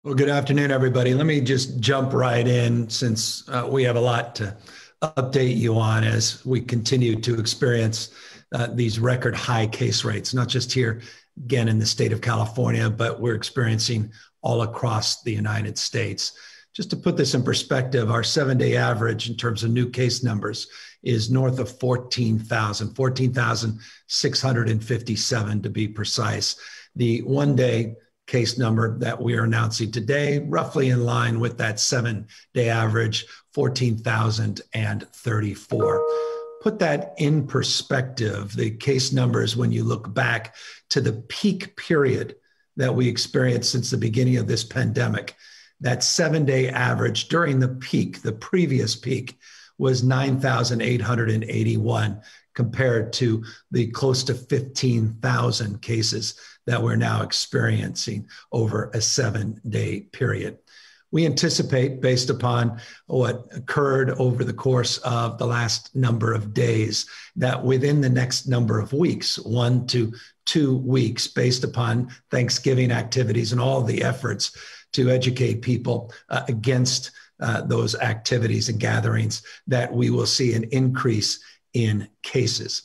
Well, good afternoon, everybody. Let me just jump right in since we have a lot to update you on as we continue to experience these record high case rates, not just here, again, in the state of California, but we're experiencing all across the United States. Just to put this in perspective, our 7-day average in terms of new case numbers is north of 14,000, 14,657 to be precise. The 1-day case number that we are announcing today, roughly in line with that 7-day average, 14,034. Put that in perspective, the case numbers, when you look back to the peak period that we experienced since the beginning of this pandemic, that 7-day average during the peak, the previous peak, was 9,881 compared to the close to 15,000 cases that we're now experiencing over a 7-day period. We anticipate, based upon what occurred over the course of the last number of days, that within the next number of weeks, 1 to 2 weeks, based upon Thanksgiving activities and all the efforts to educate people against those activities and gatherings, that we will see an increase in cases.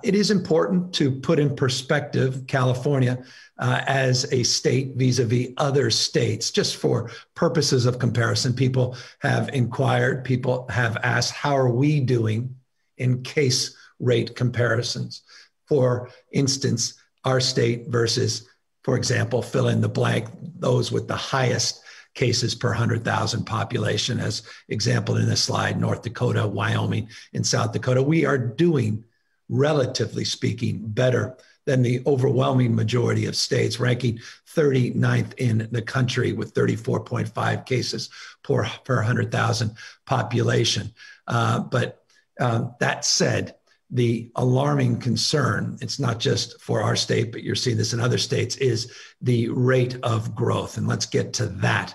It is important to put in perspective California as a state vis-a-vis other states, just for purposes of comparison. People have inquired, people have asked, how are we doing in case rate comparisons? For instance, our state versus, for example, fill in the blank, those with the highest cases per 100,000 population, as example in this slide, North Dakota, Wyoming, and South Dakota. We are doing, relatively speaking, better than the overwhelming majority of states, ranking 39th in the country with 34.5 cases per 100,000 population. But that said, the alarming concern, it's not just for our state, but you're seeing this in other states, is the rate of growth. And let's get to that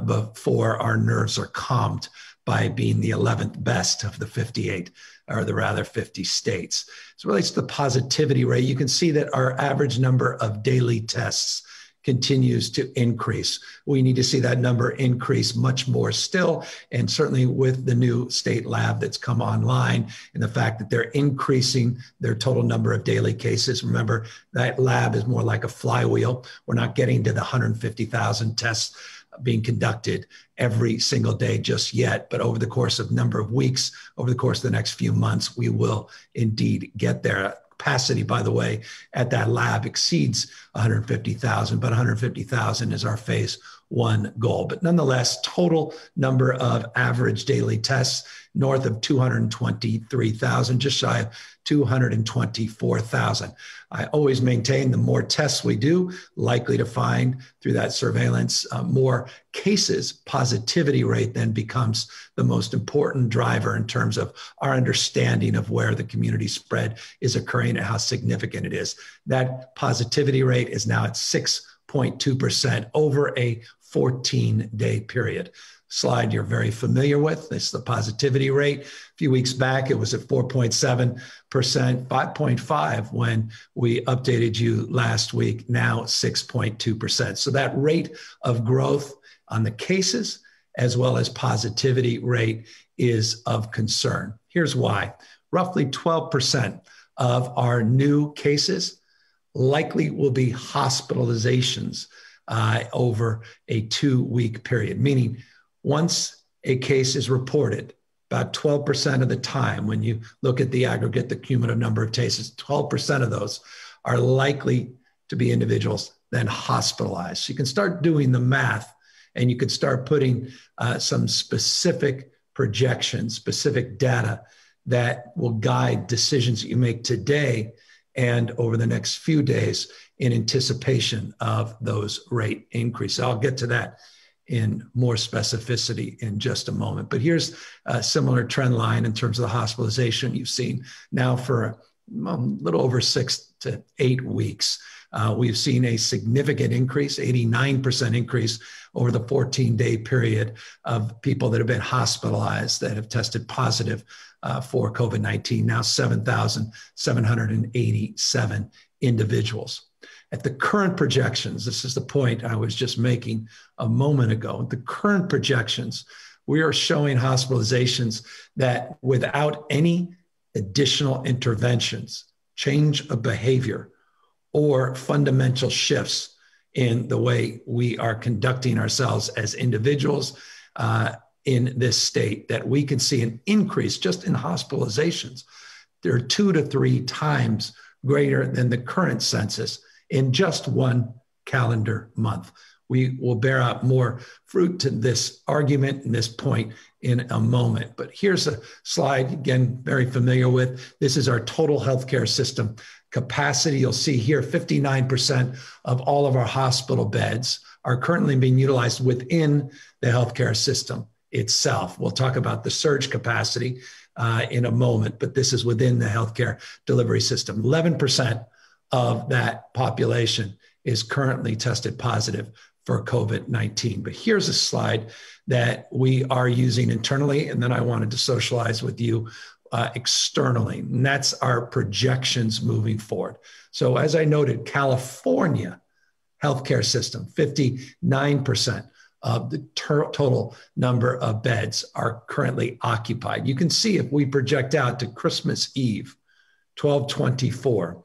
before our nerves are calmed by being the 11th best of the 58, or the rather 50 states. As it relates to the positivity rate, you can see that our average number of daily tests continues to increase. We need to see that number increase much more still, and certainly with the new state lab that's come online and the fact that they're increasing their total number of daily cases. Remember, that lab is more like a flywheel. We're not getting to the 150,000 tests being conducted every single day just yet, but over the course of a number of weeks, over the course of the next few months, we will indeed get there. Capacity, by the way, at that lab exceeds 150,000, but 150,000 is our phase 1 goal. But nonetheless, total number of average daily tests north of 223,000, just shy of 224,000. I always maintain the more tests we do, likely to find through that surveillance more cases. Positivity rate then becomes the most important driver in terms of our understanding of where the community spread is occurring and how significant it is. That positivity rate is now at 6.2% over a 14-day period. Slide you're very familiar with. It's the positivity rate. A few weeks back, it was at 4.7%, 5.5% when we updated you last week, now 6.2%. So that rate of growth on the cases as well as positivity rate is of concern. Here's why. Roughly 12% of our new cases likely will be hospitalizations over a 2-week period, meaning once a case is reported, about 12% of the time, when you look at the aggregate, the cumulative number of cases, 12% of those are likely to be individuals then hospitalized. So you can start doing the math, and you could start putting some specific projections, specific data that will guide decisions that you make today and over the next few days in anticipation of those rate increases. I'll get to that in more specificity in just a moment. But here's a similar trend line in terms of the hospitalization you've seen now for a little over 6 to 8 weeks. We've seen a significant increase, 89% increase over the 14-day period of people that have been hospitalized that have tested positive for COVID-19, now 7,787 individuals. At the current projections, this is the point I was just making a moment ago, the current projections, we are showing hospitalizations that without any additional interventions, change of behavior, or fundamental shifts in the way we are conducting ourselves as individuals in this state, that we can see an increase just in hospitalizations. They're 2 to 3 times greater than the current census in just one calendar month. We will bear out more fruit to this argument and this point in a moment. But here's a slide, again, very familiar with. This is our total healthcare system capacity. You'll see here 59% of all of our hospital beds are currently being utilized within the healthcare system itself. We'll talk about the surge capacity in a moment, but this is within the healthcare delivery system. 11% of that population is currently tested positive for COVID-19. But here's a slide that we are using internally, and then I wanted to socialize with you externally, and that's our projections moving forward. So as I noted, California healthcare system, 59% of the total number of beds are currently occupied. You can see if we project out to Christmas Eve, 12/24,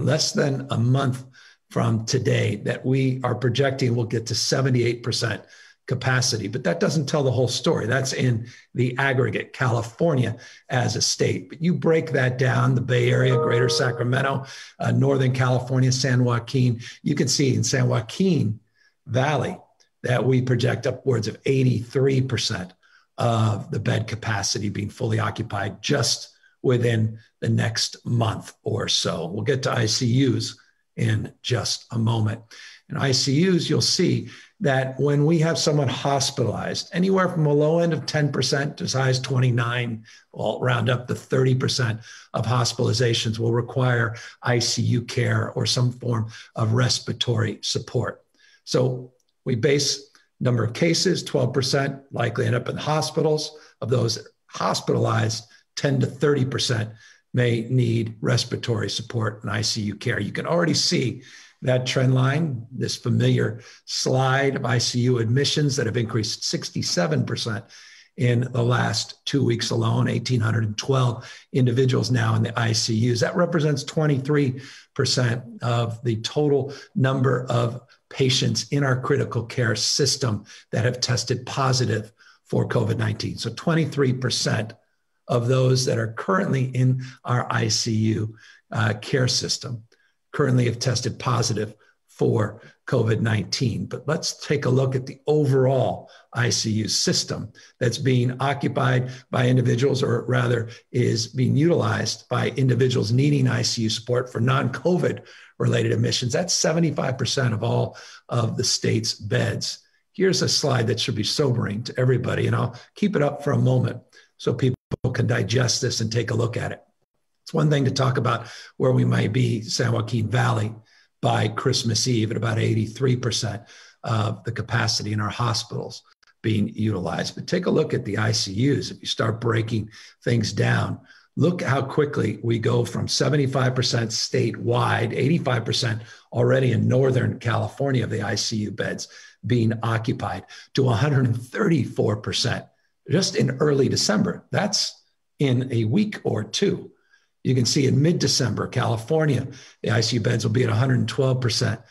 less than a month from today, that we are projecting we'll get to 78% capacity. But that doesn't tell the whole story. That's in the aggregate, California as a state. But you break that down, the Bay Area, Greater Sacramento, Northern California, San Joaquin, you can see in San Joaquin Valley that we project upwards of 83% of the bed capacity being fully occupied just within the next month or so. We'll get to ICUs in just a moment. In ICUs, you'll see that when we have someone hospitalized, anywhere from a low end of 10% to as high as 29, we'll round up to 30% of hospitalizations will require ICU care or some form of respiratory support. So we base number of cases, 12% likely end up in hospitals. Of those hospitalized, 10 to 30% may need respiratory support and ICU care. You can already see that trend line, this familiar slide of ICU admissions that have increased 67% in the last 2 weeks alone, 1,812 individuals now in the ICUs. That represents 23% of the total number of patients in our critical care system that have tested positive for COVID-19. So 23% of those that are currently in our ICU care system currently have tested positive for COVID-19. But let's take a look at the overall ICU system that's being occupied by individuals, or rather is being utilized by individuals needing ICU support for non-COVID related admissions. That's 75% of all of the state's beds. Here's a slide that should be sobering to everybody, and I'll keep it up for a moment so people can digest this and take a look at it. It's one thing to talk about where we might be, San Joaquin Valley, by Christmas Eve at about 83% of the capacity in our hospitals being utilized. But take a look at the ICUs. If you start breaking things down, look how quickly we go from 75% statewide, 85% already in Northern California of the ICU beds being occupied, to 134% just in early December. That's in a week or two. You can see in mid-December, California, the ICU beds will be at 112%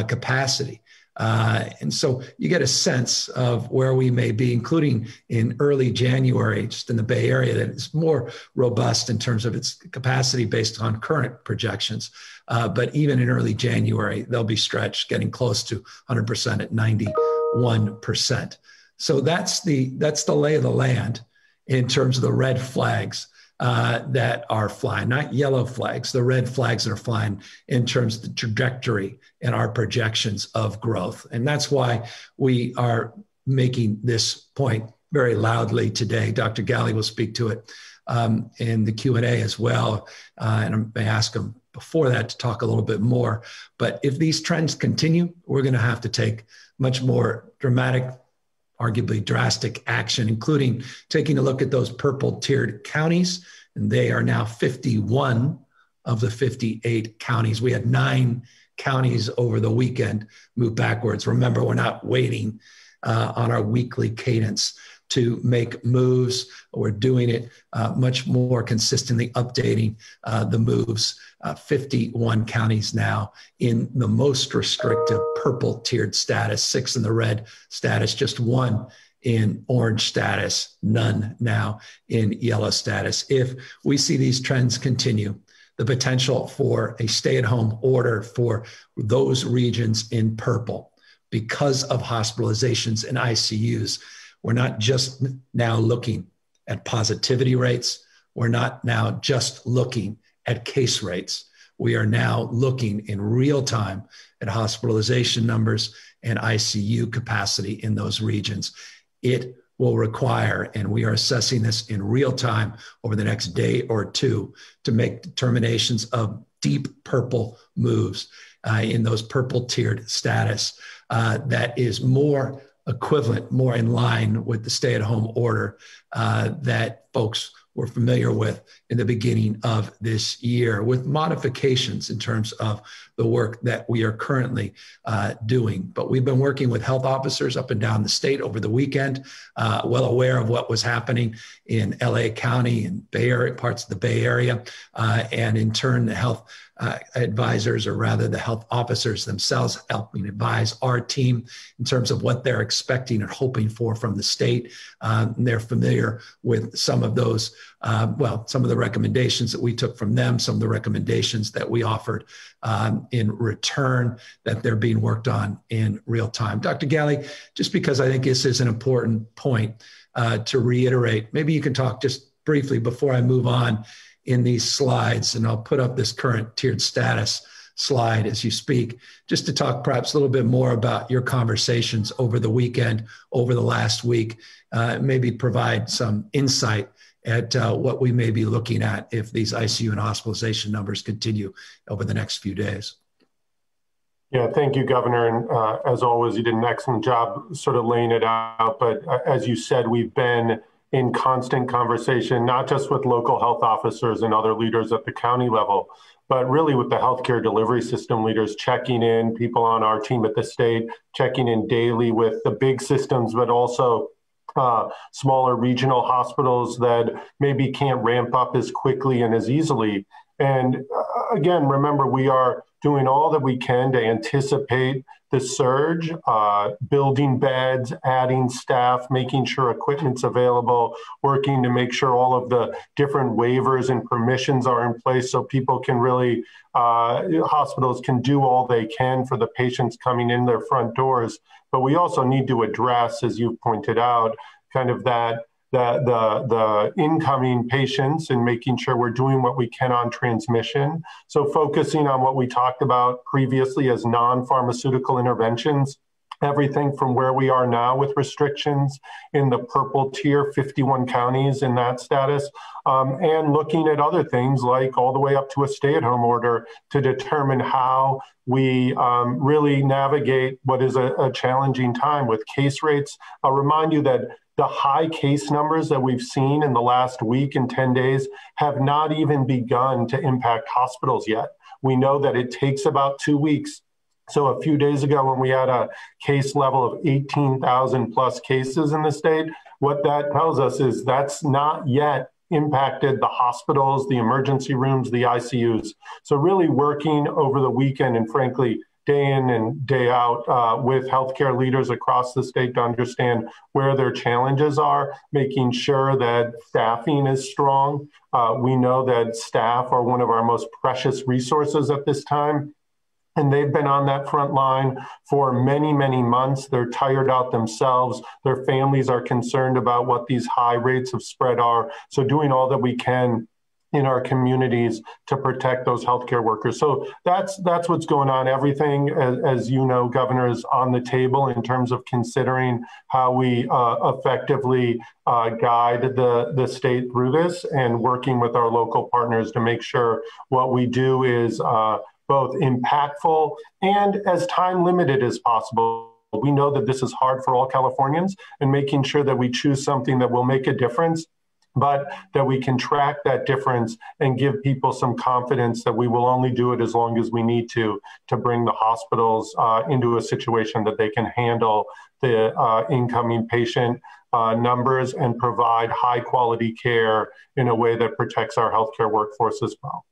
capacity. And so you get a sense of where we may be, including in early January, just in the Bay Area, that is more robust in terms of its capacity based on current projections. But even in early January, they'll be stretched, getting close to 100% at 91%. So that's the lay of the land in terms of the red flags that are flying, not yellow flags, the red flags that are flying in terms of the trajectory and our projections of growth. And that's why we are making this point very loudly today. Dr. Galley will speak to it in the Q&A as well. And I may ask him before that to talk a little bit more. But if these trends continue, we're going to have to take much more dramatic, arguably drastic action, including taking a look at those purple tiered counties. And they are now 51 of the 58 counties. We had 9 counties over the weekend move backwards. Remember, we're not waiting on our weekly cadence to make moves. We're doing it much more consistently, updating the moves. 51 counties now in the most restrictive purple tiered status, 6 in the red status, just 1 in orange status, none now in yellow status. If we see these trends continue, the potential for a stay-at-home order for those regions in purple because of hospitalizations and ICUs. We're not just now looking at positivity rates. We're not now just looking at case rates. We are now looking in real time at hospitalization numbers and ICU capacity in those regions. It will require, and we are assessing this in real time over the next day or two, to make determinations of deep purple moves in those purple tiered status that is more equivalent, more in line with the stay-at-home order that folks were familiar with in the beginning of this year, with modifications in terms of the work that we are currently doing. But we've been working with health officers up and down the state over the weekend, well aware of what was happening in LA County and Bay Area, parts of the Bay Area, and in turn, the health advisors, or rather the health officers themselves, helping advise our team in terms of what they're expecting and hoping for from the state. They're familiar with some of those, some of the recommendations that we took from them, some of the recommendations that we offered in return, that they're being worked on in real time. Dr. Galley, just because I think this is an important point to reiterate, maybe you can talk just briefly before I move on in these slides, and I'll put up this current tiered status slide as you speak, just to talk perhaps a little bit more about your conversations over the weekend, over the last week, maybe provide some insight at what we may be looking at if these ICU and hospitalization numbers continue over the next few days. Yeah, thank you, Governor. And as always, you did an excellent job sort of laying it out. But as you said, we've been in constant conversation, not just with local health officers and other leaders at the county level, but really with the healthcare delivery system leaders, checking in, people on our team at the state, checking in daily with the big systems, but also smaller regional hospitals that maybe can't ramp up as quickly and as easily. And again, remember, we are doing all that we can to anticipate the surge, building beds, adding staff, making sure equipment's available, working to make sure all of the different waivers and permissions are in place so people can really, hospitals can do all they can for the patients coming in their front doors. But we also need to address, as you pointed out, kind of that the incoming patients and making sure we're doing what we can on transmission. So focusing on what we talked about previously as non-pharmaceutical interventions, everything from where we are now with restrictions in the purple tier, 51 counties in that status, and looking at other things like all the way up to a stay-at-home order to determine how we really navigate what is a challenging time with case rates. I'll remind you that the high case numbers that we've seen in the last week and 10 days have not even begun to impact hospitals yet. We know that it takes about 2 weeks. So a few days ago, when we had a case level of 18,000 plus cases in the state, what that tells us is that's not yet impacted the hospitals, the emergency rooms, the ICUs. So really working over the weekend and frankly, day in and day out with healthcare leaders across the state to understand where their challenges are, making sure that staffing is strong. We know that staff are one of our most precious resources at this time. And they've been on that front line for many, many months. They're tired out themselves. Their families are concerned about what these high rates of spread are. So doing all that we can in our communities to protect those healthcare workers. So that's what's going on. Everything, as you know, Governor, is on the table in terms of considering how we effectively guide the state through this and working with our local partners to make sure what we do is both impactful and as time limited as possible. We know that this is hard for all Californians, and making sure that we choose something that will make a difference but that we can track that difference and give people some confidence that we will only do it as long as we need to bring the hospitals into a situation that they can handle the incoming patient numbers and provide high quality care in a way that protects our healthcare workforce as well.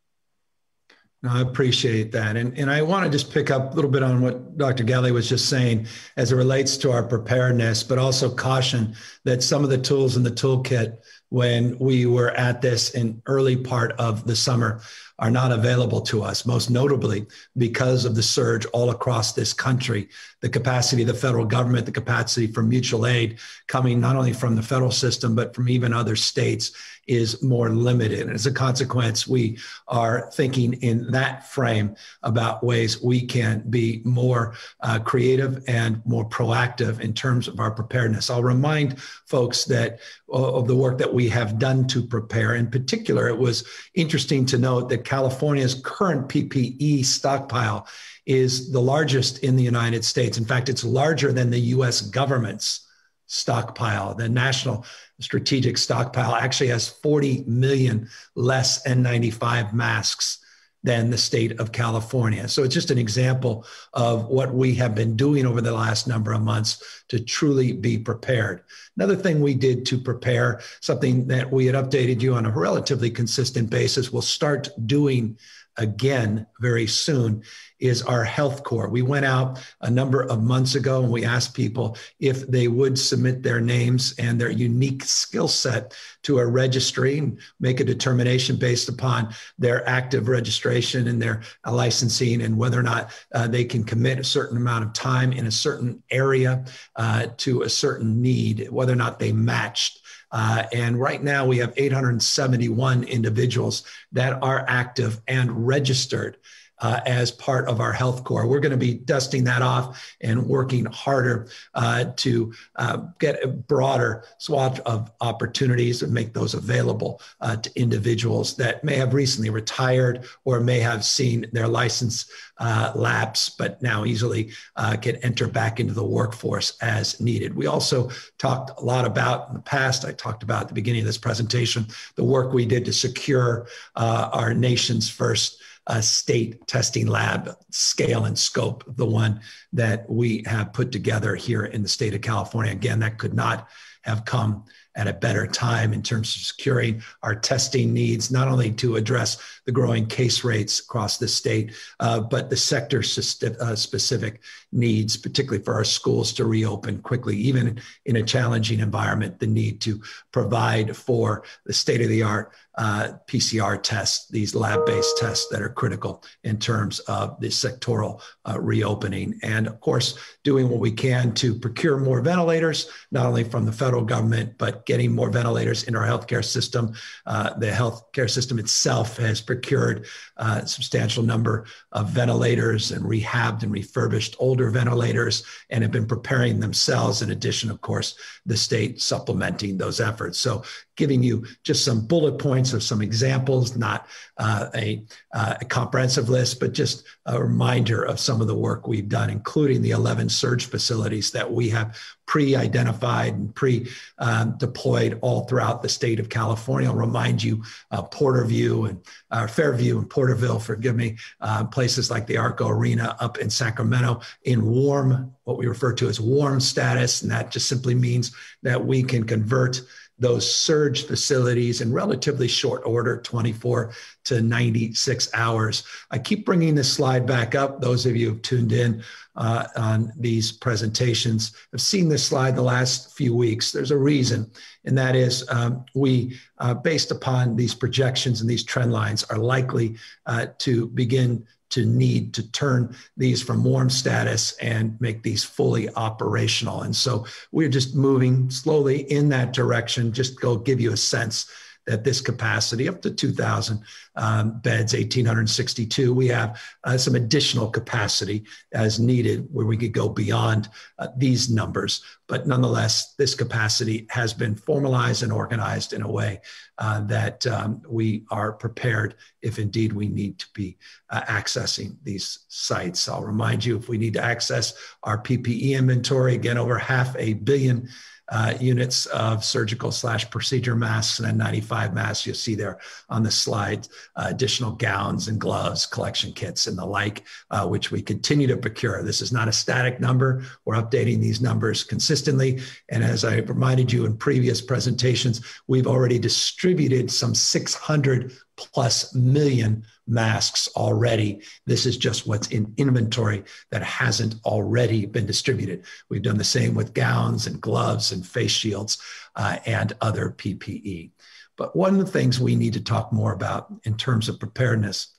No, I appreciate that. And I want to just pick up a little bit on what Dr. Gelly was just saying as it relates to our preparedness, but also caution that some of the tools in the toolkit when we were at this in early part of the summer are not available to us, most notably because of the surge all across this country, the capacity of the federal government, the capacity for mutual aid coming not only from the federal system, but from even other states is more limited. And as a consequence, we are thinking in that frame about ways we can be more creative and more proactive in terms of our preparedness. I'll remind folks that of the work that we have done to prepare. In particular, it was interesting to note that California's current PPE stockpile is the largest in the United States. In fact, it's larger than the US government's stockpile. The national strategic stockpile actually has 40 million less N95 masks than the state of California. So it's just an example of what we have been doing over the last number of months to truly be prepared. Another thing we did to prepare, something that we had updated you on a relatively consistent basis, we'll start doing again very soon, is our health core. We went out a number of months ago and we asked people if they would submit their names and their unique skill set to a registry and make a determination based upon their active registration and their licensing and whether or not they can commit a certain amount of time in a certain area to a certain need, whether or not they matched. And right now we have 871 individuals that are active and registered as part of our health core. We're going to be dusting that off and working harder to get a broader swath of opportunities and make those available to individuals that may have recently retired or may have seen their license lapse, but now easily can enter back into the workforce as needed. We also talked a lot about in the past, I talked about at the beginning of this presentation, the work we did to secure our nation's first state testing lab, scale and scope, the one that we have put together here in the state of California. Again, that could not have come at a better time in terms of securing our testing needs, not only to address the growing case rates across the state, but the sector specific needs, particularly for our schools to reopen quickly, even in a challenging environment, the need to provide for the state-of-the-art PCR tests, these lab-based tests that are critical in terms of the sectoral reopening. And of course, doing what we can to procure more ventilators, not only from the federal government, but getting more ventilators in our healthcare system. The healthcare system itself has procured a substantial number of ventilators and rehabbed and refurbished older ventilators and have been preparing themselves. In addition, of course, the state supplementing those efforts. So giving you just some bullet points of some examples, not a comprehensive list, but just a reminder of some of the work we've done, including the 11 surge facilities that we have pre-identified and pre-deployed all throughout the state of California. I'll remind you, Porterview and Fairview and Porterville, forgive me, places like the Arco Arena up in Sacramento in warm, what we refer to as warm status. And that just simply means that we can convert those surge facilities in relatively short order, 24 to 96 hours. I keep bringing this slide back up. Those of you who've tuned in on these presentations have seen this slide the last few weeks. There's a reason, and that is we, based upon these projections and these trend lines, are likely to begin to need to turn these from warm status and make these fully operational. And so we're just moving slowly in that direction, just go give you a sense that this capacity up to 2,000 beds, 1,862, we have some additional capacity as needed where we could go beyond these numbers. But nonetheless, this capacity has been formalized and organized in a way that we are prepared if indeed we need to be accessing these sites. I'll remind you, if we need to access our PPE inventory, again, over 500 million units of surgical/procedure masks and N95 masks. You'll see there on the slide additional gowns and gloves, collection kits, and the like, which we continue to procure. This is not a static number. We're updating these numbers consistently. And as I reminded you in previous presentations, we've already distributed some 600+ million masks already. This is just what's in inventory that hasn't already been distributed. We've done the same with gowns and gloves and face shields and other PPE. But one of the things we need to talk more about in terms of preparedness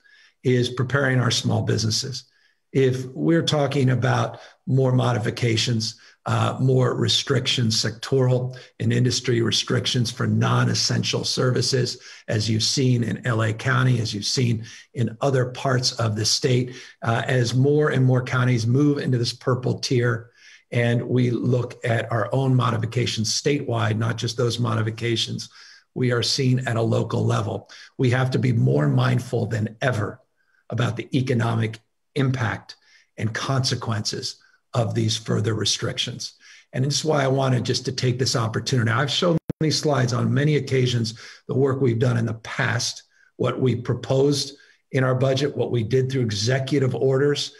is preparing our small businesses. If we're talking about more modifications, more restrictions, sectoral and industry restrictions for non-essential services, as you've seen in LA County, as you've seen in other parts of the state, as more and more counties move into this purple tier, and we look at our own modifications statewide, not just those modifications we are seeing at a local level. We have to be more mindful than ever about the economic impact and consequences of these further restrictions. And this is why I wanted just to take this opportunity. I've shown these slides on many occasions, the work we've done in the past, what we proposed in our budget, what we did through executive orders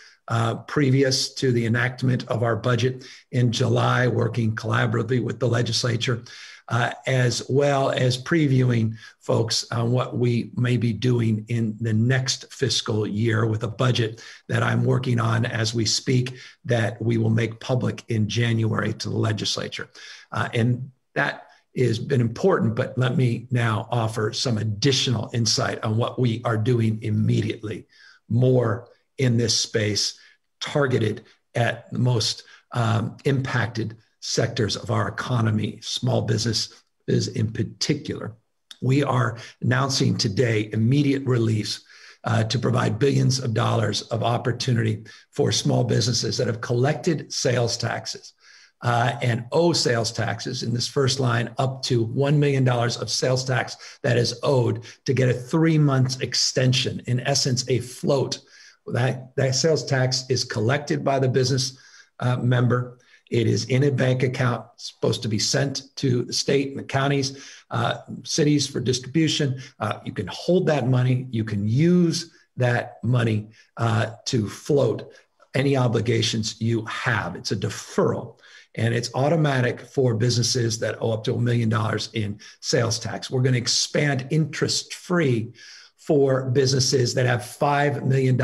previous to the enactment of our budget in July, working collaboratively with the legislature, as well as previewing folks on what we may be doing in the next fiscal year with a budget that I'm working on as we speak that we will make public in January to the legislature. And that has been important, but let me now offer some additional insight on what we are doing immediately, more in this space, targeted at the most impacted sectors of our economy, small business is in particular. We are announcing today immediate relief to provide billions of dollars of opportunity for small businesses that have collected sales taxes and owe sales taxes in this first line up to $1 million of sales tax that is owed to get a 3-month extension, in essence, a float. That sales tax is collected by the business member. It is in a bank account, supposed to be sent to the state and the counties, cities for distribution. You can hold that money. You can use that money to float any obligations you have. It's a deferral, and it's automatic for businesses that owe up to $1 million in sales tax. We're going to expand interest-free for businesses that have $5 million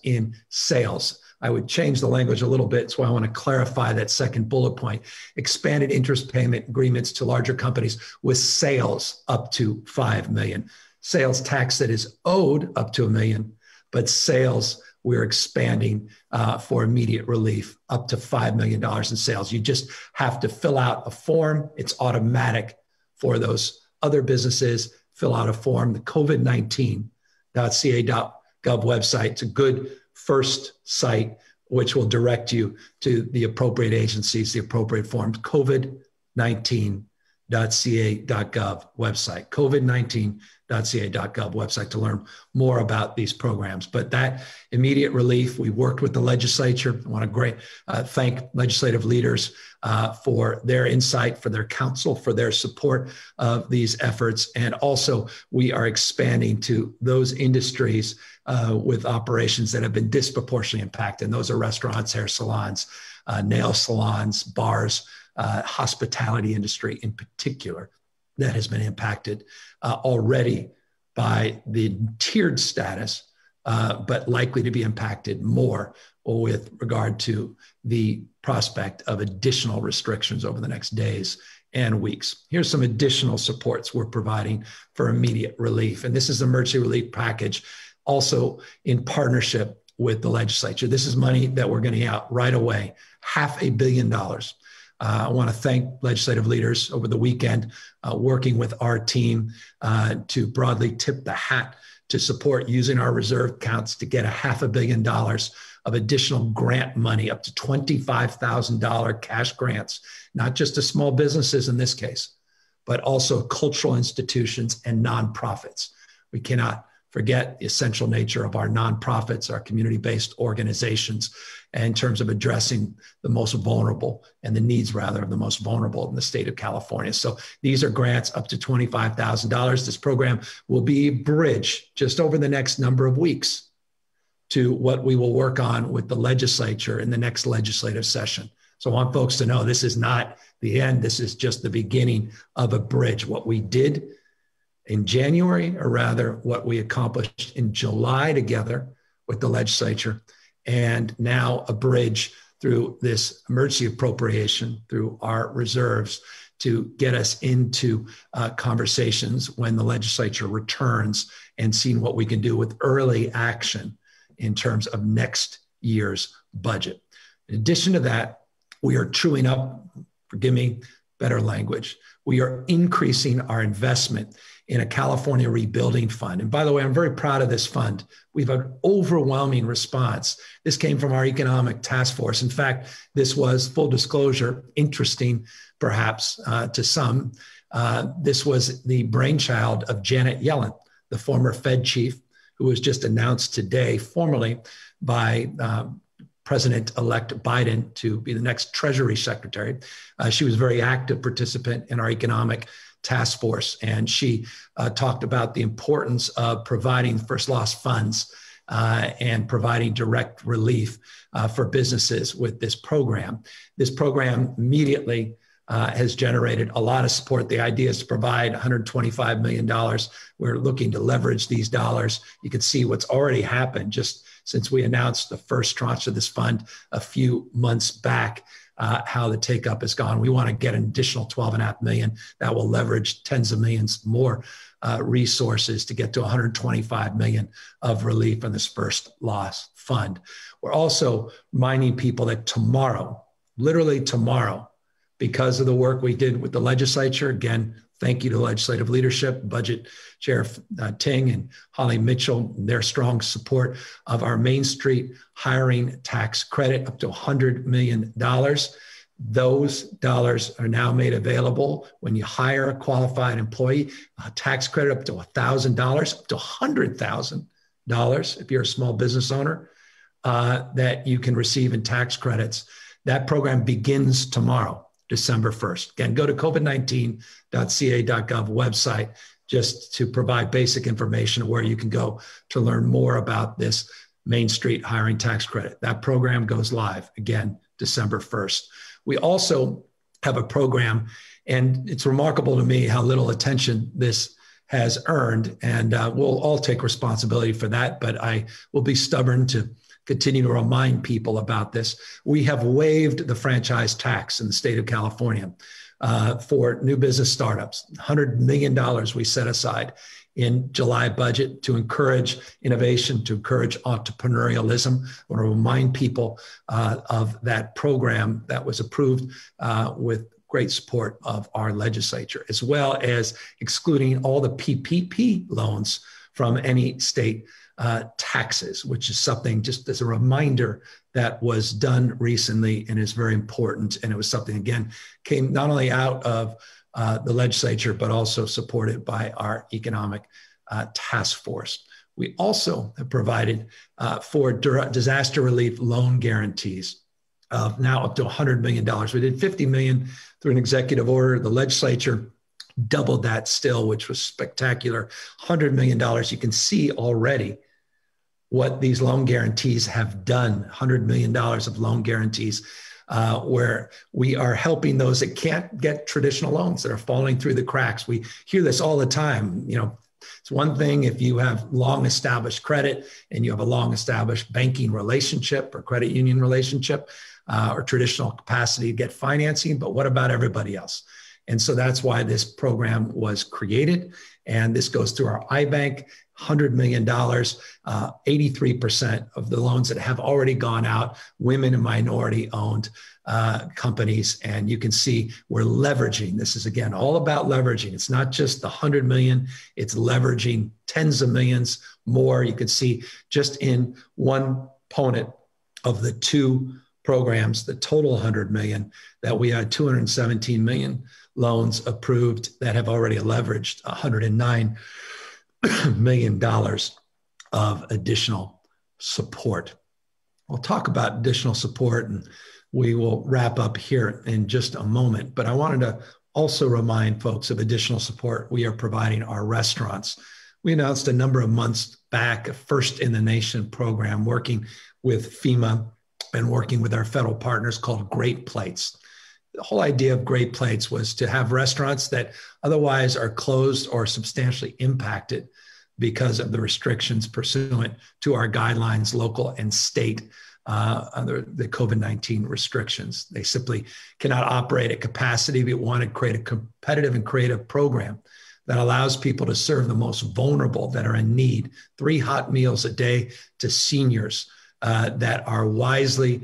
in sales. I would change the language a little bit, so I want to clarify that second bullet point. Expanded interest payment agreements to larger companies with sales up to $5 million. Sales tax that is owed up to $1 million, but sales we're expanding for immediate relief up to $5 million in sales. You just have to fill out a form. It's automatic for those other businesses. Fill out a form, the COVID-19.ca.gov website. It's a good first site, which will direct you to the appropriate agencies, the appropriate forms, COVID-19.ca.gov website, COVID-19.ca.gov website to learn more about these programs. But that immediate relief, we worked with the legislature. I want to thank legislative leaders for their insight, for their counsel, for their support of these efforts. And also we are expanding to those industries with operations that have been disproportionately impacted. And those are restaurants, hair salons, nail salons, bars, hospitality industry in particular that has been impacted already by the tiered status, but likely to be impacted more with regard to the prospect of additional restrictions over the next days and weeks. Here's some additional supports we're providing for immediate relief. And this is the emergency relief package, also in partnership with the legislature. This is money that we're going to get out right away, $500 million. I want to thank legislative leaders over the weekend working with our team to broadly tip the hat to support using our reserve accounts to get $500 million of additional grant money, up to $25,000 cash grants, not just to small businesses in this case, but also cultural institutions and nonprofits. We cannot forget the essential nature of our nonprofits, our community-based organizations, in terms of addressing the most vulnerable and the needs, rather, of the most vulnerable in the state of California. So these are grants up to $25,000. This program will be a bridge just over the next number of weeks to what we will work on with the legislature in the next legislative session. So I want folks to know this is not the end. This is just the beginning of a bridge. What we did in January, or rather what we accomplished in July together with the legislature, and now a bridge through this emergency appropriation, through our reserves, to get us into conversations when the legislature returns and seeing what we can do with early action in terms of next year's budget. In addition to that, we are truing up, forgive me, better language. We are increasing our investment in a California Rebuilding Fund. And by the way, I'm very proud of this fund. We've had an overwhelming response. This came from our economic task force. In fact, this was, full disclosure, interesting perhaps to some. This was the brainchild of Janet Yellen, the former Fed chief, who was just announced today formally by President-elect Biden to be the next Treasury Secretary. She was a very active participant in our economic task force, and she talked about the importance of providing first loss funds and providing direct relief for businesses with this program. This program immediately has generated a lot of support. The idea is to provide $125 million. We're looking to leverage these dollars. You can see what's already happened just since we announced the first tranche of this fund a few months back, how the take-up has gone. We want to get an additional $12.5 million that will leverage tens of millions more resources to get to $125 million of relief in this first loss fund. We're also reminding people that tomorrow, literally tomorrow, because of the work we did with the legislature, again, thank you to legislative leadership, Budget Chair Ting and Holly Mitchell, their strong support of our Main Street hiring tax credit up to $100 million. Those dollars are now made available when you hire a qualified employee, a tax credit up to $1,000, up to $100,000 if you're a small business owner, that you can receive in tax credits. That program begins tomorrow, December 1st. Again, go to covid19.ca.gov website just to provide basic information where you can go to learn more about this Main Street hiring tax credit. That program goes live, again, December 1st. We also have a program, and it's remarkable to me how little attention this has earned, and we'll all take responsibility for that, but I will be stubborn to continue to remind people about this. We have waived the franchise tax in the state of California for new business startups. $100 million we set aside in July budget to encourage innovation, to encourage entrepreneurialism. I want to remind people of that program that was approved with great support of our legislature, as well as excluding all the PPP loans from any state taxes, which is something, just as a reminder, that was done recently and is very important. And it was something, again, came not only out of the legislature, but also supported by our economic task force. We also have provided for disaster relief loan guarantees of now up to $100 million. We did $50 million through an executive order. The legislature doubled that still, which was spectacular. $100 million. You can see already what these loan guarantees have done. $100 million of loan guarantees, where we are helping those that can't get traditional loans, that are falling through the cracks. We hear this all the time. You know, it's one thing if you have long established credit and you have a long established banking relationship or credit union relationship or traditional capacity to get financing, but what about everybody else? And so that's why this program was created. And this goes through our iBank, $100 million, 83% of the loans that have already gone out, women and minority owned companies. And you can see we're leveraging. This is, again, all about leveraging. It's not just the 100 million, it's leveraging tens of millions more. You can see just in one component of the two programs, the total 100 million, that we had 217 million loans approved that have already leveraged $109 million of additional support. We'll talk about additional support and we will wrap up here in just a moment, but I wanted to also remind folks of additional support we are providing our restaurants. We announced a number of months back a first in the nation program working with FEMA and working with our federal partners called Great Plates. The whole idea of Great Plates was to have restaurants that otherwise are closed or substantially impacted because of the restrictions pursuant to our guidelines, local and state, under the COVID-19 restrictions. They simply cannot operate at capacity. We want to create a competitive and creative program that allows people to serve the most vulnerable that are in need, 3 hot meals a day to seniors that are wisely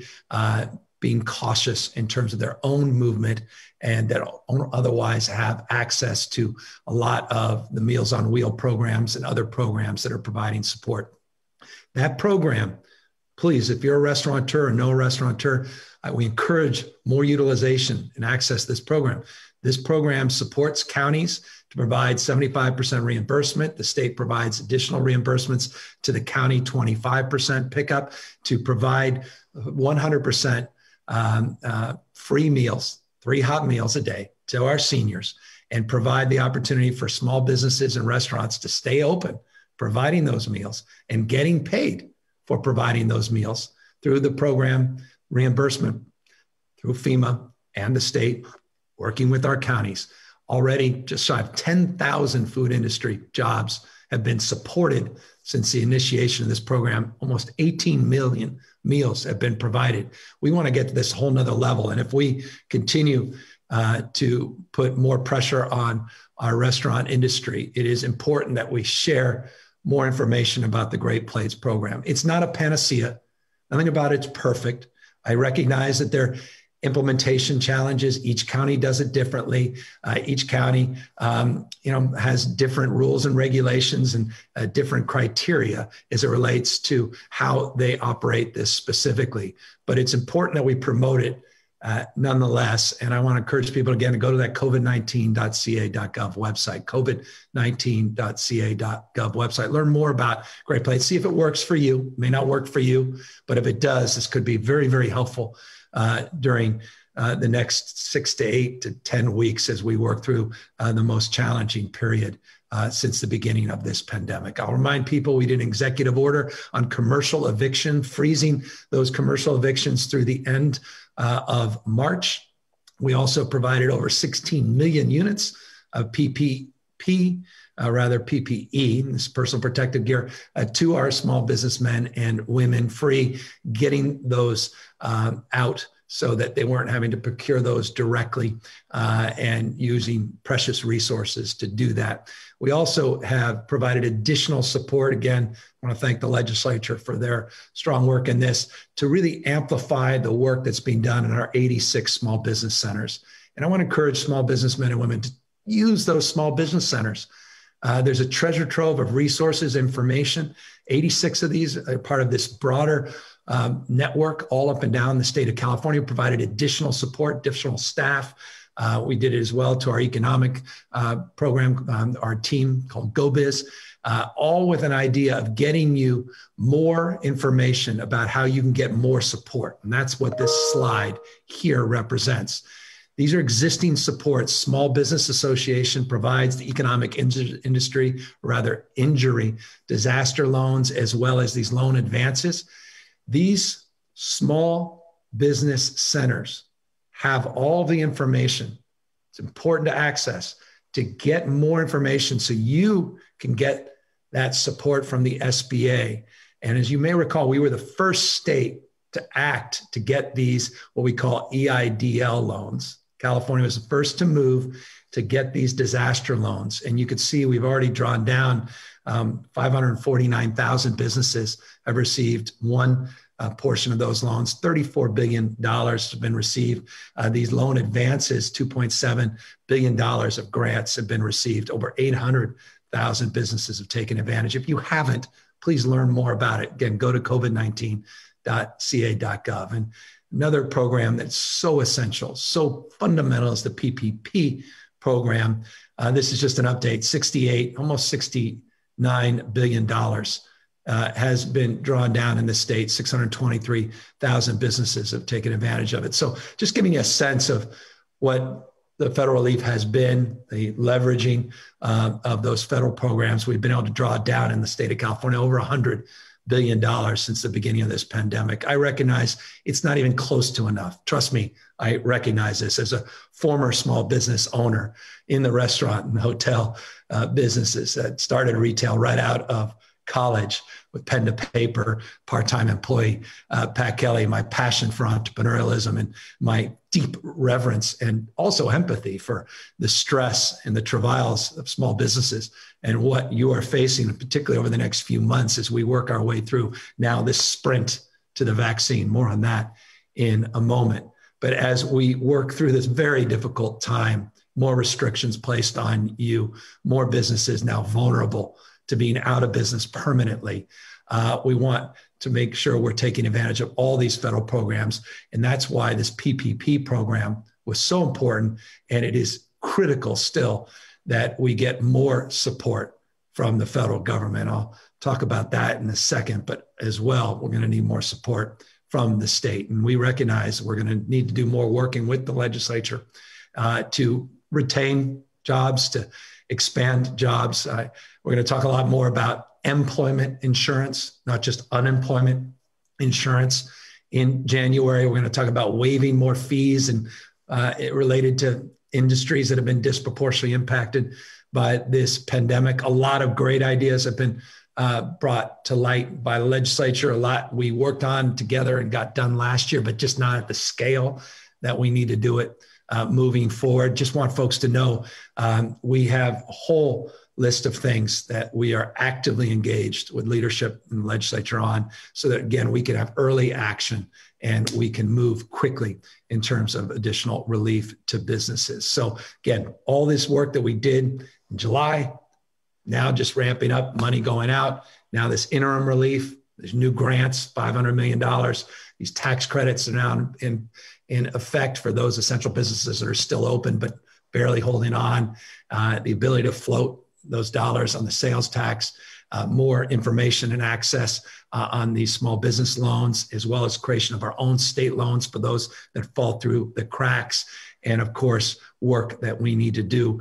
being cautious in terms of their own movement and that otherwise have access to a lot of the Meals on Wheel programs and other programs that are providing support. That program, please, if you're a restaurateur or know a restaurateur, we encourage more utilization and access to this program. This program supports counties to provide 75% reimbursement. The state provides additional reimbursements to the county, 25% pickup, to provide 100% free meals, 3 hot meals a day to our seniors, and provide the opportunity for small businesses and restaurants to stay open, providing those meals and getting paid for providing those meals through the program reimbursement through FEMA and the state, working with our counties. Already just shy of 10,000 food industry jobs have been supported since the initiation of this program. Almost 18 million meals have been provided. We want to get to this whole nother level. And if we continue to put more pressure on our restaurant industry, it is important that we share more information about the Great Plates program. It's not a panacea. Nothing about it's perfect. I recognize that there are implementation challenges. Each county does it differently. Each county, has different rules and regulations and different criteria as it relates to how they operate this specifically. But it's important that we promote it nonetheless. And I want to encourage people again to go to that covid19.ca.gov website, covid19.ca.gov website. Learn more about Great Plates. See if it works for you. It may not work for you, but if it does, this could be very, very helpful during the next 6 to 8 to 10 weeks as we work through the most challenging period since the beginning of this pandemic. I'll remind people we did an executive order on commercial eviction, freezing those commercial evictions through the end of March. We also provided over 16 million units of PPE, this personal protective gear, to our small businessmen and women, free, getting those out so that they weren't having to procure those directly and using precious resources to do that. We also have provided additional support. Again, I want to thank the legislature for their strong work in this to really amplify the work that's being done in our 86 small business centers. And I want to encourage small businessmen and women to use those small business centers. There's a treasure trove of resources, information. 86 of these are part of this broader network all up and down the state of California, provided additional support, additional staff. We did it as well to our economic program, our team called GoBiz, all with an idea of getting you more information about how you can get more support. And that's what this slide here represents. These are existing supports. Small Business Association provides the economic industry, rather injury, disaster loans, as well as these loan advances. These small business centers have all the information. It's important to access to get more information so you can get that support from the SBA. And as you may recall, we were the first state to act to get these, what we call EIDL loans. California was the first to move to get these disaster loans. And you could see we've already drawn down 549,000 businesses have received one portion of those loans. $34 billion have been received. These loan advances, $2.7 billion of grants have been received. Over 800,000 businesses have taken advantage. If you haven't, please learn more about it. Again, go to covid19.ca.gov. And another program that's so essential, so fundamental is the PPP program. This is just an update, almost $69 billion has been drawn down in the state. 623,000 businesses have taken advantage of it. So just giving you a sense of what the federal relief has been, the leveraging of those federal programs. We've been able to draw down in the state of California over $100 billion since the beginning of this pandemic. I recognize it's not even close to enough. Trust me, I recognize this as a former small business owner in the restaurant and hotel businesses that started retail right out of college with pen to paper, part-time employee, Pat Kelly, my passion for entrepreneurialism and my deep reverence and also empathy for the stress and the travails of small businesses and what you are facing, particularly over the next few months as we work our way through now this sprint to the vaccine. More on that in a moment. But as we work through this very difficult time, more restrictions placed on you, more businesses now vulnerable to being out of business permanently. We want to make sure we're taking advantage of all these federal programs. And that's why this PPP program was so important. And it is critical still that we get more support from the federal government. I'll talk about that in a second, but as well, we're going to need more support from the state. And we recognize we're going to need to do more working with the legislature to retain jobs, to expand jobs. We're going to talk a lot more about employment insurance, not just unemployment insurance. In January, we're going to talk about waiving more fees and related to industries that have been disproportionately impacted by this pandemic. A lot of great ideas have been brought to light by the legislature. A lot we worked on together and got done last year, but just not at the scale that we need to do it moving forward. Just want folks to know we have a whole list of things that we are actively engaged with leadership and the legislature on so that, again, we can have early action and we can move quickly in terms of additional relief to businesses. So again, all this work that we did in July, now just ramping up, money going out. Now this interim relief, there's new grants, $500 million. These tax credits are now in effect for those essential businesses that are still open, but barely holding on. The ability to float those dollars on the sales tax, more information and access on these small business loans, as well as creation of our own state loans for those that fall through the cracks. And of course, work that we need to do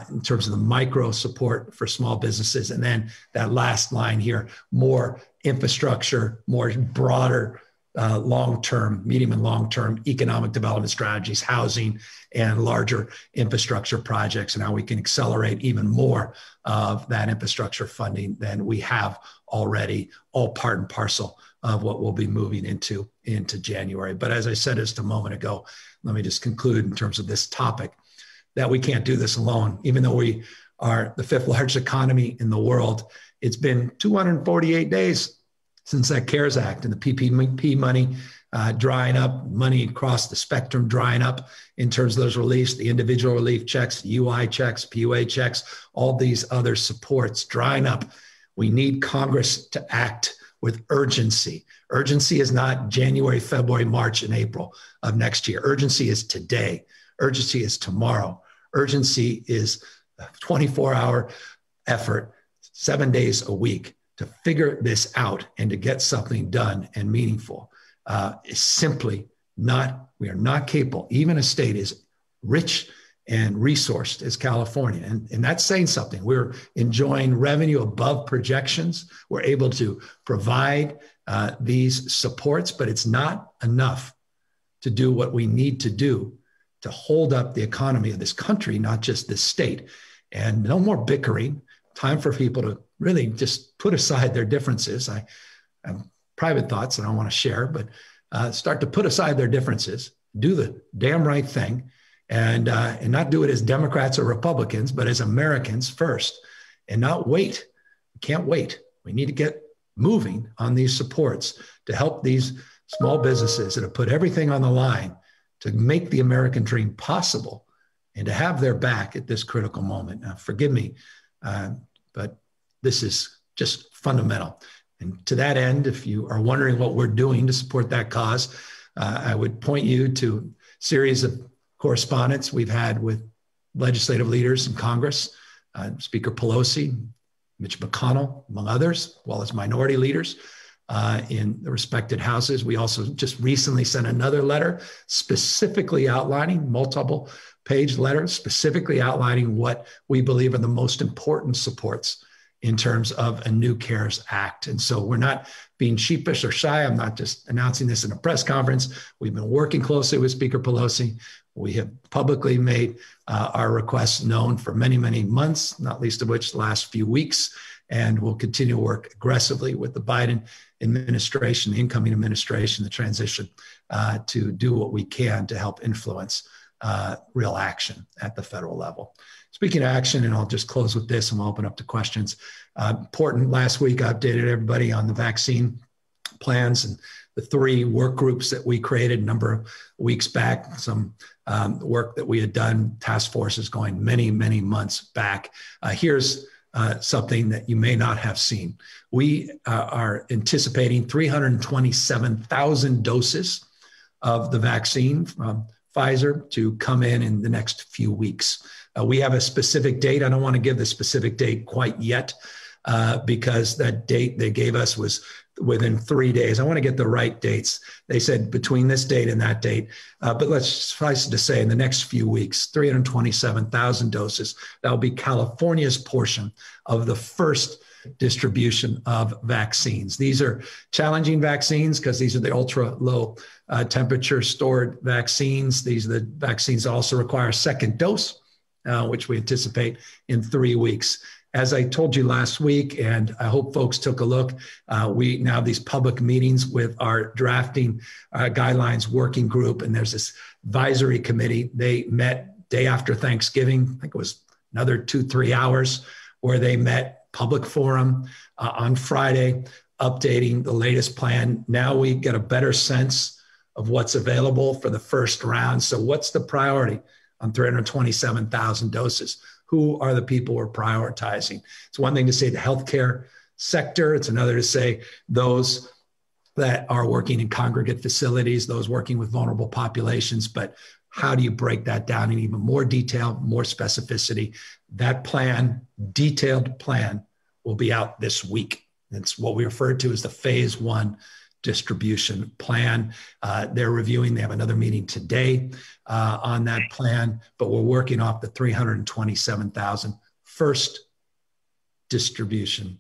in terms of the micro support for small businesses. And then that last line here, more infrastructure, more broader long-term, medium and long-term economic development strategies, housing, and larger infrastructure projects, and how we can accelerate even more of that infrastructure funding than we have already, all part and parcel of what we'll be moving into January. But as I said just a moment ago, let me just conclude in terms of this topic, that we can't do this alone. Even though we are the fifth largest economy in the world, it's been 248 days since that CARES Act and the PPP money drying up, money across the spectrum drying up in terms of those reliefs, the individual relief checks, UI checks, PUA checks, all these other supports drying up. We need Congress to act with urgency. Urgency is not January, February, March, and April of next year. Urgency is today. Urgency is tomorrow. Urgency is a 24-hour effort, 7 days a week to figure this out and to get something done and meaningful. Is simply not, we are not capable, even a state as rich and resourced as California. And that's saying something. We're enjoying revenue above projections. We're able to provide these supports, but it's not enough to do what we need to do to hold up the economy of this country, not just this state. And no more bickering. Time for people to really just put aside their differences. I have private thoughts that I want to share, but start to put aside their differences, do the damn right thing, and not do it as Democrats or Republicans, but as Americans first, and not wait. We can't wait. We need to get moving on these supports to help these small businesses that have put everything on the line to make the American dream possible and to have their back at this critical moment. Now, forgive me, but this is just fundamental. And to that end, if you are wondering what we're doing to support that cause, I would point you to a series of correspondence we've had with legislative leaders in Congress, Speaker Pelosi, Mitch McConnell, among others, as well as minority leaders in the respected houses. We also just recently sent another letter specifically outlining, multiple page letter, specifically outlining what we believe are the most important supports in terms of a new CARES Act. And so we're not being sheepish or shy. I'm not just announcing this in a press conference. We've been working closely with Speaker Pelosi. We have publicly made our requests known for many, many months, not least of which the last few weeks. And we'll continue to work aggressively with the Biden administration, the incoming administration, the transition, to do what we can to help influence real action at the federal level. Speaking of action, and I'll just close with this and we'll open up to questions. Important, last week I updated everybody on the vaccine plans and the 3 work groups that we created a number of weeks back, some work that we had done, task forces going many, many months back. Here's something that you may not have seen. We are anticipating 327,000 doses of the vaccine from Pfizer to come in the next few weeks. We have a specific date. I don't want to give the specific date quite yet because that date they gave us was within 3 days. I want to get the right dates. They said between this date and that date, but let's suffice it to say in the next few weeks, 327,000 doses. That will be California's portion of the first distribution of vaccines. These are challenging vaccines because these are the ultra low temperature stored vaccines. These are the vaccines that also require a second dose, which we anticipate in 3 weeks. As I told you last week, and I hope folks took a look, we now have these public meetings with our drafting guidelines working group, and there's this advisory committee. They met day after Thanksgiving. I think it was another 2-3 hours where they met, public forum on Friday, updating the latest plan. Now we get a better sense of what's available for the first round. So what's the priority on 327,000 doses? Who are the people we're prioritizing? It's one thing to say the healthcare sector. It's another to say those that are working in congregate facilities, those working with vulnerable populations. But how do you break that down in even more detail, more specificity? That plan, detailed plan, will be out this week. It's what we refer to as the phase 1 distribution plan. They're reviewing, they have another meeting today on that plan, but we're working off the 327,000 first distribution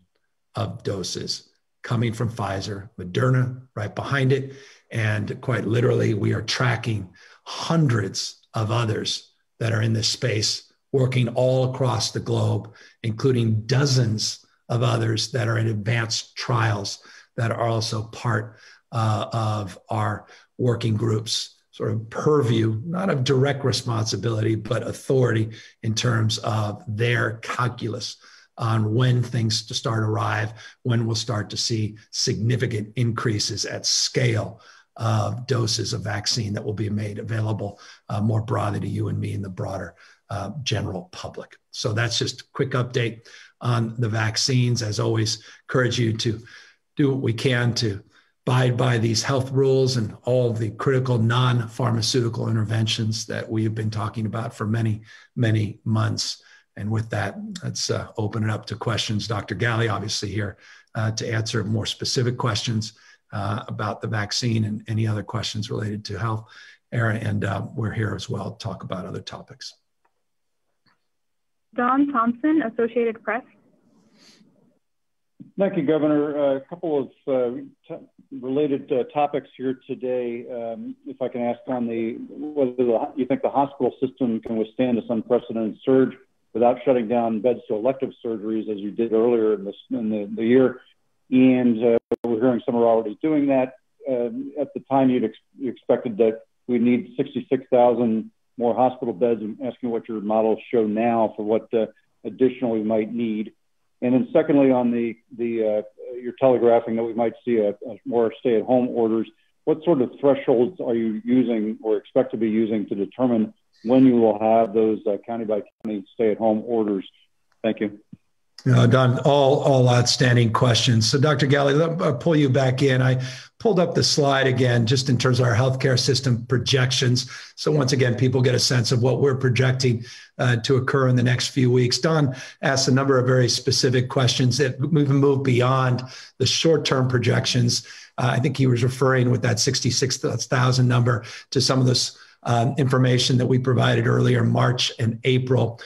of doses coming from Pfizer, Moderna right behind it. And quite literally, we are tracking hundreds of others that are in this space, working all across the globe, including dozens of others that are in advanced trials that are also part of our working groups, sort of purview, not of direct responsibility, but authority in terms of their calculus on when things to start arrive, when we'll start to see significant increases at scale of doses of vaccine that will be made available more broadly to you and me and the broader general public. So that's just a quick update on the vaccines. As always, encourage you to do what we can to abide by these health rules and all the critical non-pharmaceutical interventions that we have been talking about for many, many months. And with that, let's open it up to questions. Dr. Galley, obviously here to answer more specific questions about the vaccine and any other questions related to health. Aaron, and we're here as well to talk about other topics. Don Thompson, Associated Press. Thank you, Governor. A couple of related topics here today. If I can ask on whether you think the hospital system can withstand this unprecedented surge without shutting down beds to elective surgeries, as you did earlier in the year. And we're hearing some are already doing that. At the time, you expected that we need 66,000 more hospital beds. I'm asking what your models show now for what additional we might need. And then secondly, on you're telegraphing that we might see a more stay-at-home orders. What sort of thresholds are you using or expect to be using to determine when you will have those county-by-county stay-at-home orders? Thank you. Don, all outstanding questions. So Dr. Galley, I'll pull you back in. I pulled up the slide again, just in terms of our healthcare system projections. So once again, people get a sense of what we're projecting to occur in the next few weeks. Don asked a number of very specific questions that even move beyond the short-term projections. I think he was referring with that 66,000 number to some of this information that we provided earlier, March and April.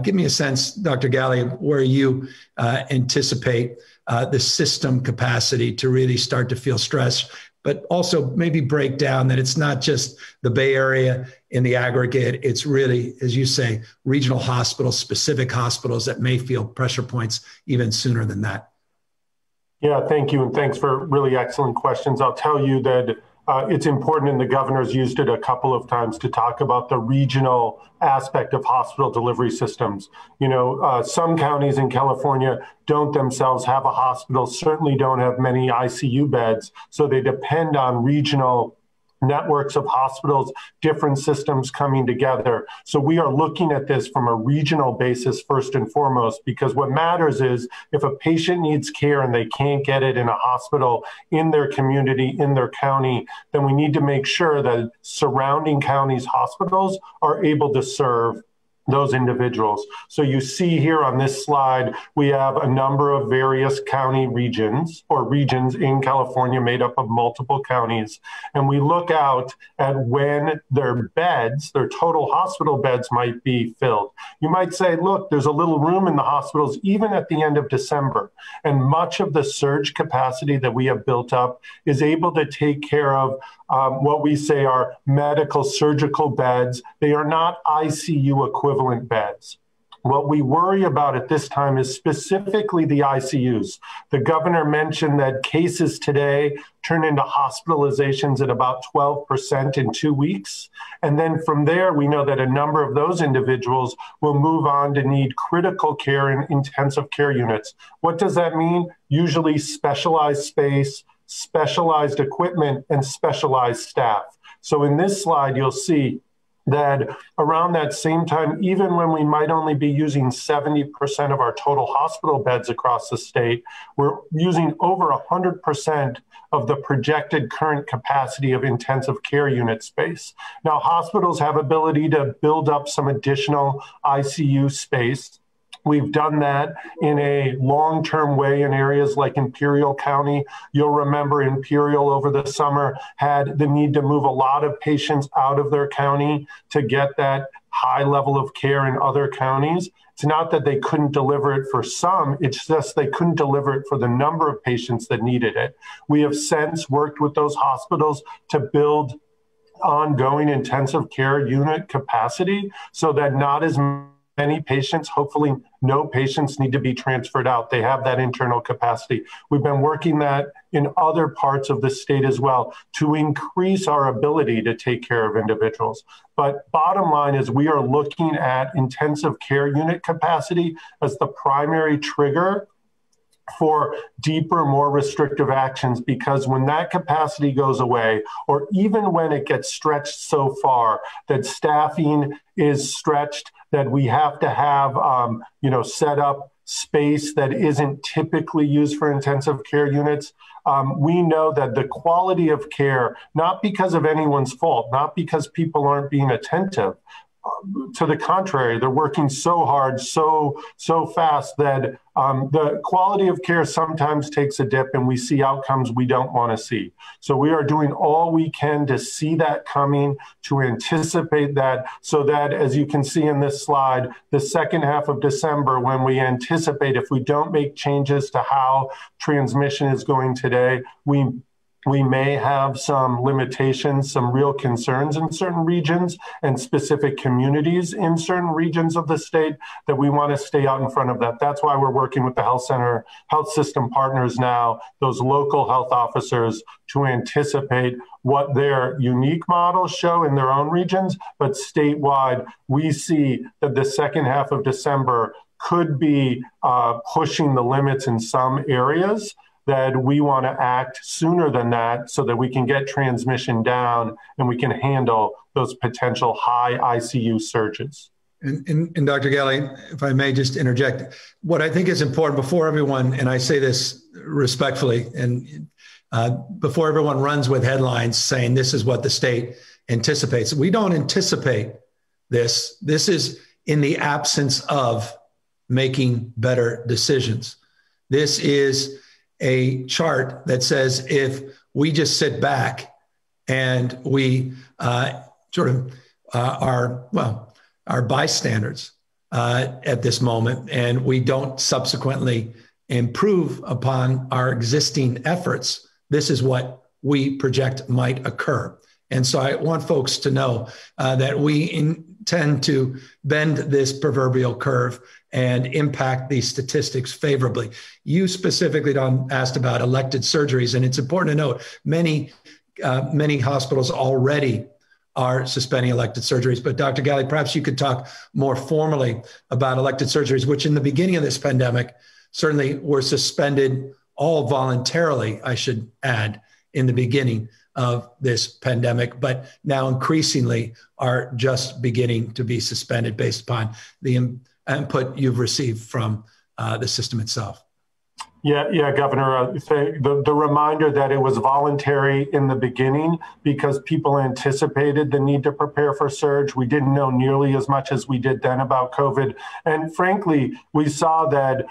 Give me a sense, Dr. Galley, where you anticipate the system capacity to really start to feel stress, but also maybe break down that it's not just the Bay Area in the aggregate. It's really, as you say, regional hospitals, specific hospitals that may feel pressure points even sooner than that. Yeah, thank you. And thanks for really excellent questions. I'll tell you that it's important, and the governor's used it a couple of times to talk about the regional aspect of hospital delivery systems. You know, some counties in California don't themselves have a hospital, certainly don't have many ICU beds, so they depend on regional networks of hospitals, different systems coming together. So we are looking at this from a regional basis first and foremost, because what matters is if a patient needs care and they can't get it in a hospital in their community, in their county, then we need to make sure that surrounding counties' hospitals are able to serve those individuals. So you see here on this slide, we have a number of various county regions or regions in California made up of multiple counties. And we look out at when their beds, their total hospital beds might be filled. You might say, look, there's a little room in the hospitals even at the end of December. And much of the surge capacity that we have built up is able to take care of what we say are medical surgical beds. They are not ICU equivalent beds. What we worry about at this time is specifically the ICUs. The governor mentioned that cases today turn into hospitalizations at about 12% in 2 weeks. And then from there, we know that a number of those individuals will move on to need critical care in intensive care units. What does that mean? Usually specialized space, specialized equipment, and specialized staff. So in this slide, you'll see that around that same time, even when we might only be using 70% of our total hospital beds across the state, we're using over 100% of the projected current capacity of intensive care unit space. Now, hospitals have ability to build up some additional ICU space. We've done that in a long-term way in areas like Imperial County. You'll remember Imperial over the summer had the need to move a lot of patients out of their county to get that high level of care in other counties. It's not that they couldn't deliver it for some, it's just they couldn't deliver it for the number of patients that needed it. We have since worked with those hospitals to build ongoing intensive care unit capacity so that not as many patients, hopefully no patients, need to be transferred out. They have that internal capacity. We've been working that in other parts of the state as well to increase our ability to take care of individuals. But bottom line is we are looking at intensive care unit capacity as the primary trigger for deeper, more restrictive actions, because when that capacity goes away, or even when it gets stretched so far that staffing is stretched, that we have to have, set up space that isn't typically used for intensive care units, we know that the quality of care, not because of anyone's fault, not because people aren't being attentive, to the contrary, they're working so hard, so fast that the quality of care sometimes takes a dip and we see outcomes we don't want to see. So we are doing all we can to see that coming, to anticipate that, so that, as you can see in this slide, the second half of December, when we anticipate if we don't make changes to how transmission is going today, we may have some limitations, some real concerns in certain regions and specific communities in certain regions of the state that we want to stay out in front of that. That's why we're working with the health system partners now, those local health officers, to anticipate what their unique models show in their own regions. But statewide, we see that the second half of December could be pushing the limits in some areas, that we want to act sooner than that so that we can get transmission down and we can handle those potential high ICU surges. And Dr. Galley, if I may just interject, what I think is important before everyone, and I say this respectfully, and before everyone runs with headlines saying this is what the state anticipates. We don't anticipate this. This is in the absence of making better decisions. This is a chart that says if we just sit back and we are bystanders at this moment, and we don't subsequently improve upon our existing efforts, this is what we project might occur. And so I want folks to know that we intend to bend this proverbial curve and impact these statistics favorably. You specifically, Don, asked about elected surgeries, and it's important to note many hospitals already are suspending elected surgeries. But Dr. Galley, perhaps you could talk more formally about elected surgeries, which in the beginning of this pandemic certainly were suspended all voluntarily, I should add, in the beginning of this pandemic, but now increasingly are just beginning to be suspended based upon the input you've received from the system itself. Yeah, Governor, the reminder that it was voluntary in the beginning because people anticipated the need to prepare for surge. We didn't know nearly as much as we did then about COVID. And frankly, we saw that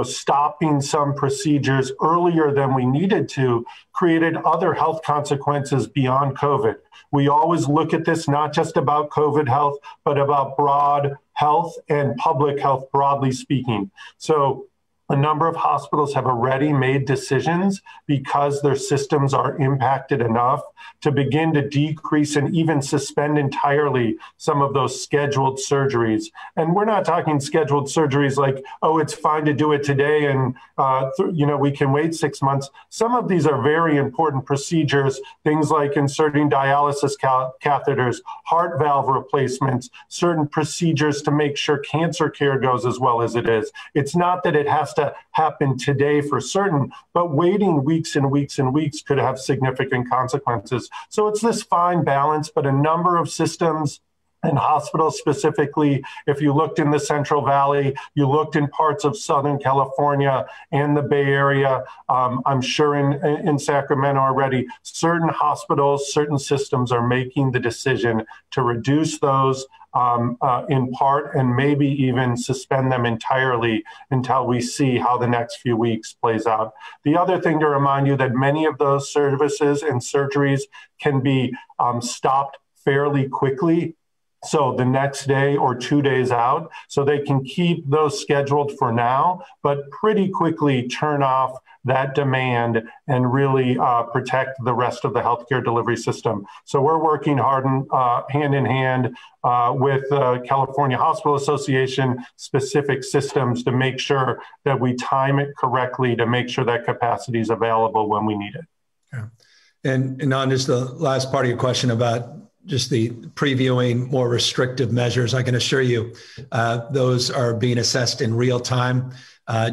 stopping some procedures earlier than we needed to created other health consequences beyond COVID. We always look at this not just about COVID health, but about broad health and public health, broadly speaking. So a number of hospitals have already made decisions because their systems are impacted enough to begin to decrease and even suspend entirely some of those scheduled surgeries. And we're not talking scheduled surgeries like, oh, it's fine to do it today and we can wait 6 months. Some of these are very important procedures, things like inserting dialysis catheters, heart valve replacements, certain procedures to make sure cancer care goes as well as it is. It's not that it has to happen today for certain, but waiting weeks and weeks and weeks could have significant consequences. So it's this fine balance, but a number of systems and hospitals specifically, if you looked in the Central Valley, you looked in parts of Southern California and the Bay Area, I'm sure in Sacramento already, certain hospitals, certain systems are making the decision to reduce those in part and maybe even suspend them entirely until we see how the next few weeks plays out. The other thing to remind you that many of those services and surgeries can be stopped fairly quickly. So the next day or 2 days out, so they can keep those scheduled for now, but pretty quickly turn off that demand and really protect the rest of the healthcare delivery system. So we're working hard hand in hand with California Hospital Association specific systems to make sure that we time it correctly to make sure that capacity is available when we need it. Yeah. And on just the last part of your question about just the previewing more restrictive measures, I can assure you those are being assessed in real time.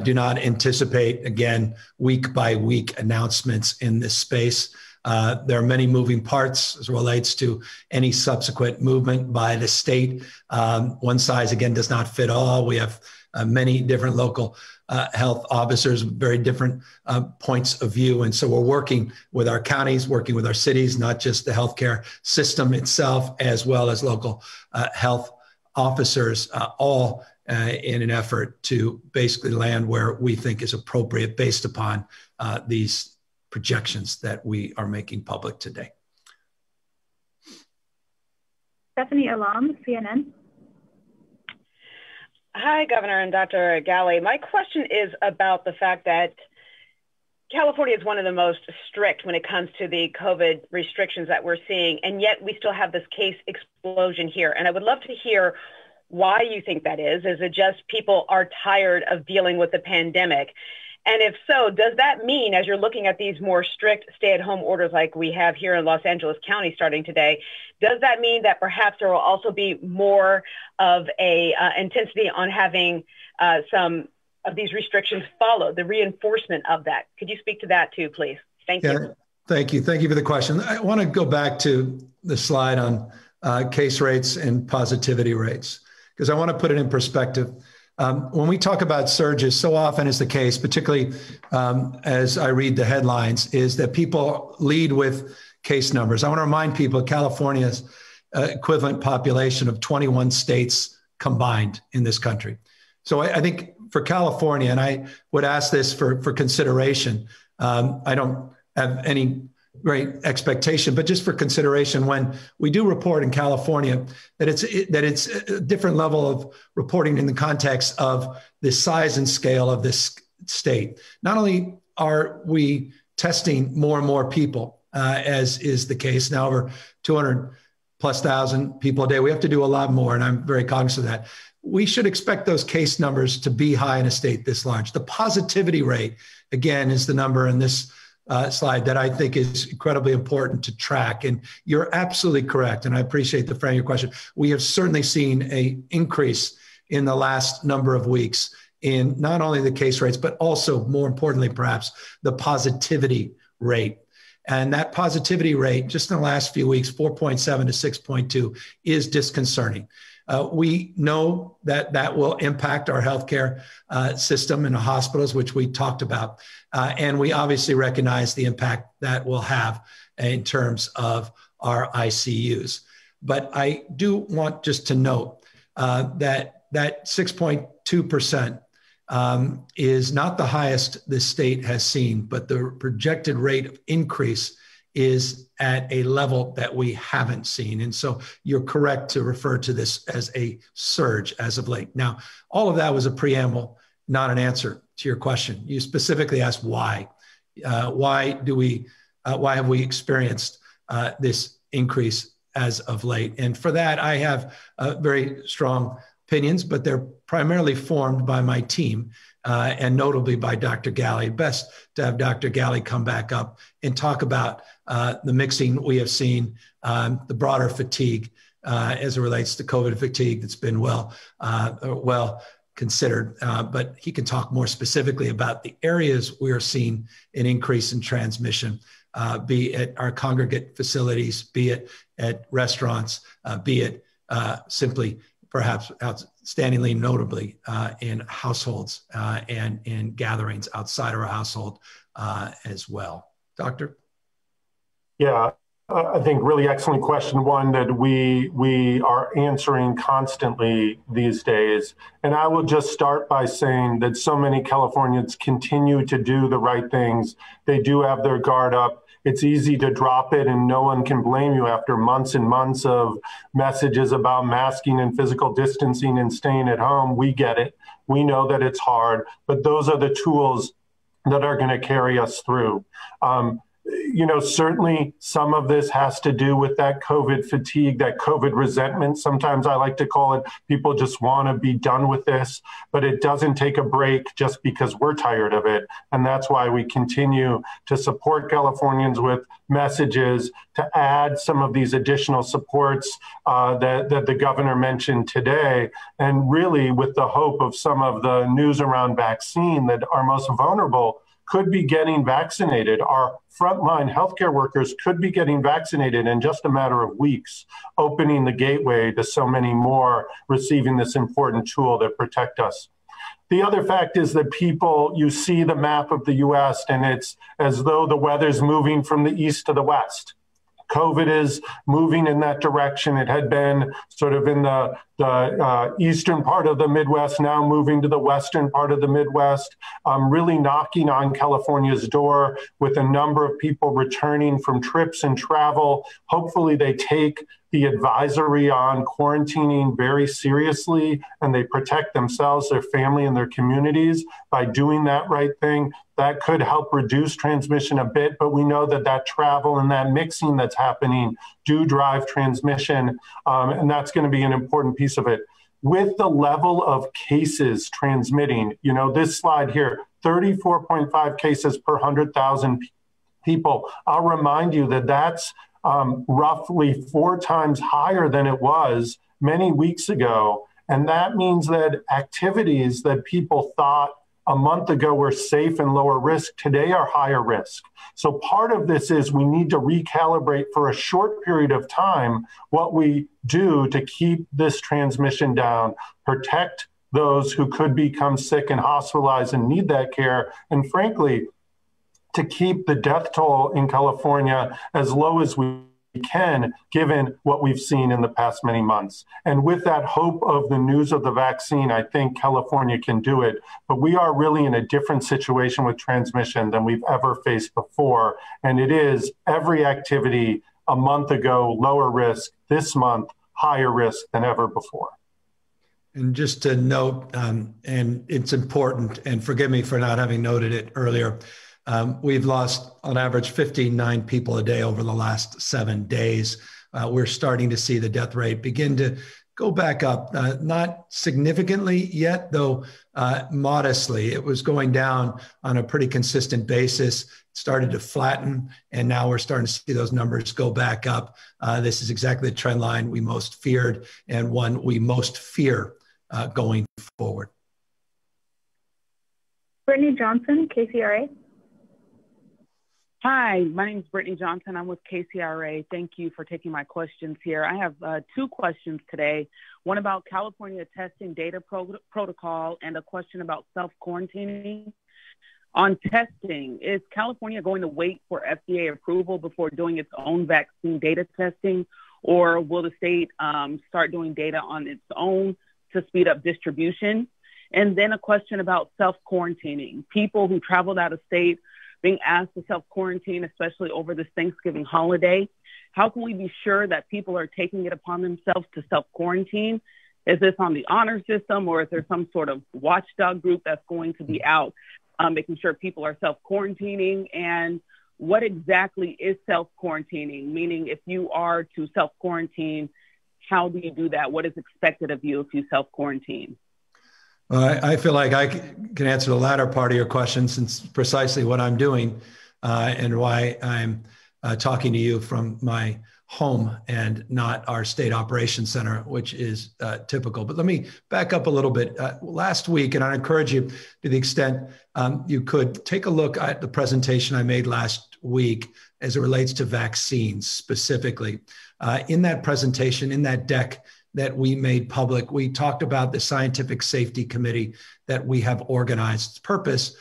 Do not anticipate, again, week by week announcements in this space. There are many moving parts as it relates to any subsequent movement by the state. One size, again, does not fit all. We have many different local health officers, very different points of view. And so we're working with our counties, working with our cities, not just the healthcare system itself, as well as local health officers, all in an effort to basically land where we think is appropriate based upon these projections that we are making public today. Stephanie Alam, CNN. Hi, Governor and Dr. Galley. My question is about the fact that California is one of the most strict when it comes to the COVID restrictions that we're seeing, and yet we still have this case explosion here. And I would love to hear why you think that is. Is it just people are tired of dealing with the pandemic? And if so, does that mean, as you're looking at these more strict stay-at-home orders like we have here in Los Angeles County starting today, does that mean that perhaps there will also be more of a intensity on having some of these restrictions followed, the reinforcement of that? Could you speak to that too, please? Thank you. Thank you. Thank you for the question. I want to go back to the slide on case rates and positivity rates, because I want to put it in perspective. When we talk about surges, so often is the case, particularly as I read the headlines, is that people lead with case numbers. I want to remind people California's equivalent population of 21 states combined in this country. So I think for California, and I would ask this for consideration, I don't have any great expectation, but just for consideration, when we do report in California, that it's a different level of reporting in the context of the size and scale of this state. Not only are we testing more and more people, as is the case now, over 200,000+ people a day, we have to do a lot more, and I'm very cognizant of that. We should expect those case numbers to be high in a state this large. The positivity rate, again, is the number in this slide that I think is incredibly important to track. And you're absolutely correct. And I appreciate the frame of your question. We have certainly seen an increase in the last number of weeks in not only the case rates, but also, more importantly, perhaps, the positivity rate. And that positivity rate, just in the last few weeks, 4.7 to 6.2, is disconcerting. We know that that will impact our healthcare system and the hospitals, which we talked about. And we obviously recognize the impact that will have in terms of our ICUs. But I do want just to note that 6.2% is not the highest the state has seen, but the projected rate of increase is at a level that we haven't seen. And so you're correct to refer to this as a surge as of late. Now, all of that was a preamble, not an answer to your question. You specifically asked why. Why have we experienced this increase as of late? And for that, I have very strong opinions, but they're primarily formed by my team. And notably by Dr. Galley. Best to have Dr. Galley come back up and talk about the mixing we have seen, the broader fatigue as it relates to COVID fatigue that's been well considered. But he can talk more specifically about the areas we are seeing an increase in transmission, be it our congregate facilities, be it at restaurants, be it simply perhaps outstandingly notably in households and in gatherings outside of our household as well. Doctor? Yeah, I think really excellent question, one that we are answering constantly these days. And I will just start by saying that so many Californians continue to do the right things. They do have their guard up. It's easy to drop it, and no one can blame you after months and months of messages about masking and physical distancing and staying at home. We get it. We know that it's hard, but those are the tools that are going to carry us through. Certainly some of this has to do with that COVID fatigue, that COVID resentment. Sometimes I like to call it, people just want to be done with this, but it doesn't take a break just because we're tired of it. And that's why we continue to support Californians with messages to add some of these additional supports that the governor mentioned today. And really with the hope of some of the news around vaccine, that our most vulnerable could be getting vaccinated. Our frontline healthcare workers could be getting vaccinated in just a matter of weeks, opening the gateway to so many more receiving this important tool that protect us. The other fact is that you see the map of the US, and it's as though the weather's moving from the east to the west. COVID is moving in that direction. It had been sort of in the eastern part of the Midwest, now moving to the western part of the Midwest, really knocking on California's door with a number of people returning from trips and travel. Hopefully they take the advisory on quarantining very seriously, and they protect themselves, their family, and their communities by doing that right thing. That could help reduce transmission a bit, but we know that travel and that mixing that's happening do drive transmission, and that's going to be an important piece of it. With the level of cases transmitting, this slide here, 34.5 cases per 100,000 people. I'll remind you that that's roughly 4 times higher than it was many weeks ago. And that means that activities that people thought a month ago were safe and lower risk today are higher risk. So part of this is we need to recalibrate for a short period of time what we do to keep this transmission down, protect those who could become sick and hospitalized and need that care, and frankly, to keep the death toll in California as low as we can, given what we've seen in the past many months. And with that hope of the news of the vaccine, I think California can do it. But we are really in a different situation with transmission than we've ever faced before. And it is every activity a month ago, lower risk, this month, higher risk than ever before. And just to note, and it's important, and forgive me for not having noted it earlier, we've lost on average 59 people a day over the last 7 days. We're starting to see the death rate begin to go back up, not significantly yet, though modestly. It was going down on a pretty consistent basis, started to flatten, and now we're starting to see those numbers go back up. This is exactly the trend line we most feared and one we most fear going forward. Brittany Johnson, KCRA. Hi, my name is Brittany Johnson. I'm with KCRA. Thank you for taking my questions here. I have two questions today, one about California testing data protocol and a question about self-quarantining. On testing, is California going to wait for FDA approval before doing its own vaccine data testing, or will the state start doing data on its own to speed up distribution? And then a question about self-quarantining. People who traveled out of state being asked to self-quarantine, especially over this Thanksgiving holiday. How can we be sure that people are taking it upon themselves to self-quarantine? Is this on the honor system, or is there some sort of watchdog group that's going to be out making sure people are self-quarantining? And what exactly is self-quarantining? Meaning, if you are to self-quarantine, how do you do that? What is expected of you if you self-quarantine? I feel like I can answer the latter part of your question, since precisely what I'm doing and why I'm talking to you from my home and not our state operations center, which is typical. But let me back up a little bit. Last week, and I encourage you to the extent you could take a look at the presentation I made last week as it relates to vaccines specifically. In that presentation, in that deck that we made public, we talked about the Scientific Safety Committee that we have organized. Its purpose